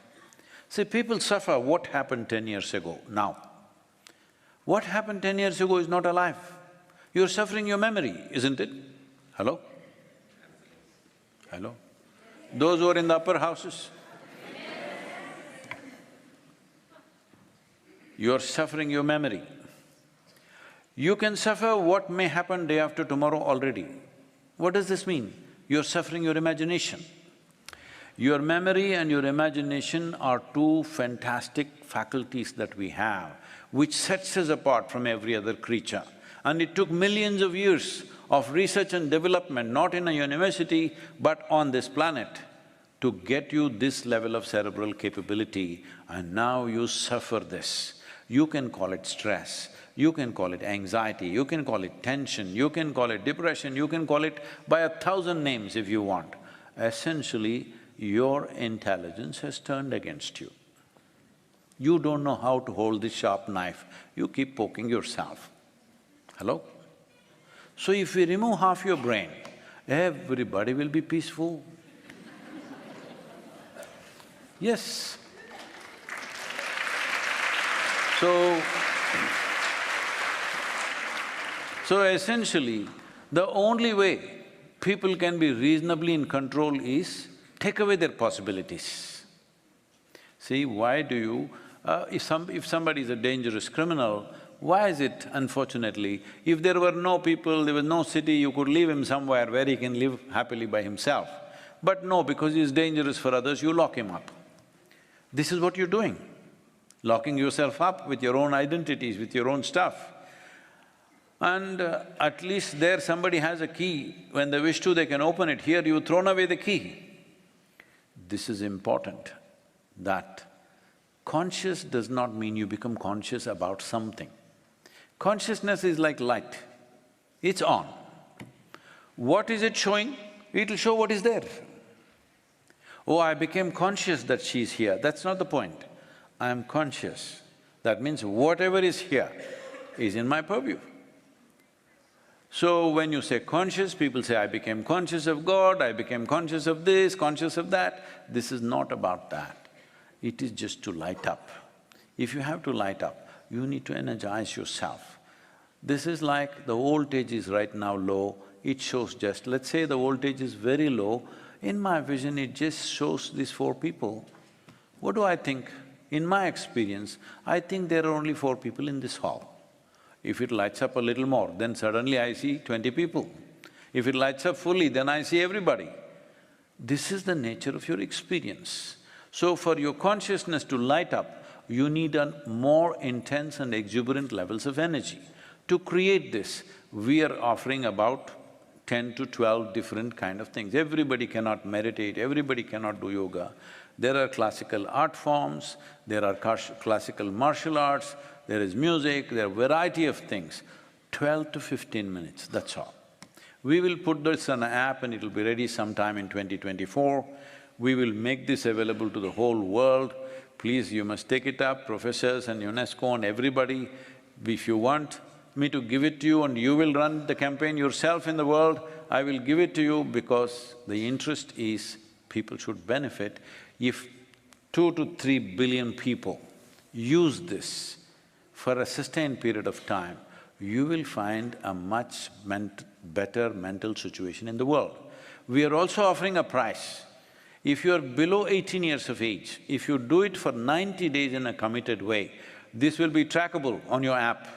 See, people suffer what happened 10 years ago, now. What happened 10 years ago is not alive. You're suffering your memory, isn't it? Hello? Hello? Those who are in the upper houses, you're suffering your memory. You can suffer what may happen day after tomorrow already. What does this mean? You're suffering your imagination. Your memory and your imagination are two fantastic faculties that we have, which sets us apart from every other creature. And it took millions of years of research and development, not in a university, but on this planet, to get you this level of cerebral capability, and now you suffer this. You can call it stress, you can call it anxiety, you can call it tension, you can call it depression, you can call it by 1,000 names if you want. Essentially, your intelligence has turned against you. You don't know how to hold this sharp knife, you keep poking yourself. Hello? So if we remove half your brain, everybody will be peaceful. Yes. So essentially, the only way people can be reasonably in control is take away their possibilities. See, why do you… if somebody is a dangerous criminal, why is it, unfortunately, if there were no people, there was no city, you could leave him somewhere where he can live happily by himself. But no, because he is dangerous for others, you lock him up. This is what you're doing, locking yourself up with your own identities, with your own stuff. And at least there somebody has a key, when they wish to they can open it, here you've thrown away the key. This is important, that conscious does not mean you become conscious about something. Consciousness is like light, it's on. What is it showing? It'll show what is there. Oh, I became conscious that she's here, that's not the point. I am conscious, that means whatever is here is in my purview. So when you say conscious, people say, I became conscious of God, I became conscious of this, conscious of that. This is not about that. It is just to light up. If you have to light up, you need to energize yourself. This is like the voltage is right now low, it shows just… let's say the voltage is very low, in my vision it just shows these 4 people. What do I think? In my experience, I think there are only 4 people in this hall. If it lights up a little more, then suddenly I see 20 people. If it lights up fully, then I see everybody. This is the nature of your experience. So for your consciousness to light up, you need a more intense and exuberant levels of energy. To create this, we are offering about 10 to 12 different kind of things. Everybody cannot meditate, everybody cannot do yoga. There are classical art forms, there are classical martial arts, there is music, there are a variety of things. 12 to 15 minutes, that's all. We will put this on an app and it'll be ready sometime in 2024. We will make this available to the whole world. Please, you must take it up, professors and UNESCO and everybody. If you want me to give it to you and you will run the campaign yourself in the world, I will give it to you because the interest is people should benefit. If 2 to 3 billion people use this for a sustained period of time, you will find a much better mental situation in the world. We are also offering a prize. If you are below 18 years of age, if you do it for 90 days in a committed way, this will be trackable on your app,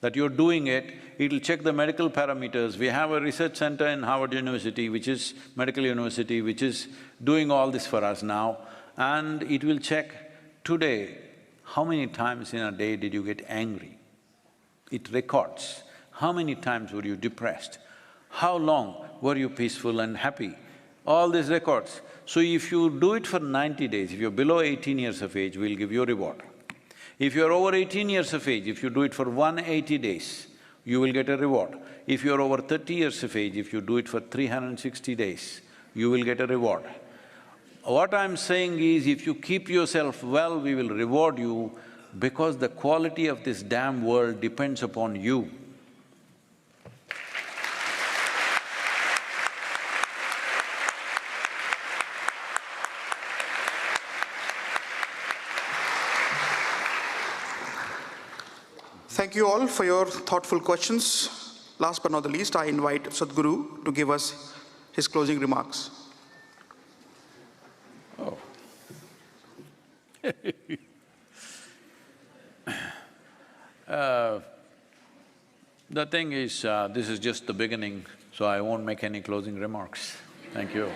that you're doing it, it'll check the medical parameters. We have a research center in Harvard University, which is medical university, which is doing all this for us now, and it will check today, how many times in a day did you get angry? It records. How many times were you depressed? How long were you peaceful and happy? All these records. So if you do it for 90 days, if you're below 18 years of age, we'll give you a reward. If you're over 18 years of age, if you do it for 180 days, you will get a reward. If you're over 30 years of age, if you do it for 360 days, you will get a reward. What I'm saying is, if you keep yourself well, we will reward you because the quality of this damn world depends upon you. Thank you all for your thoughtful questions. Last but not the least, I invite Sadhguru to give us his closing remarks. Oh. The thing is, this is just the beginning, so I won't make any closing remarks. Thank you.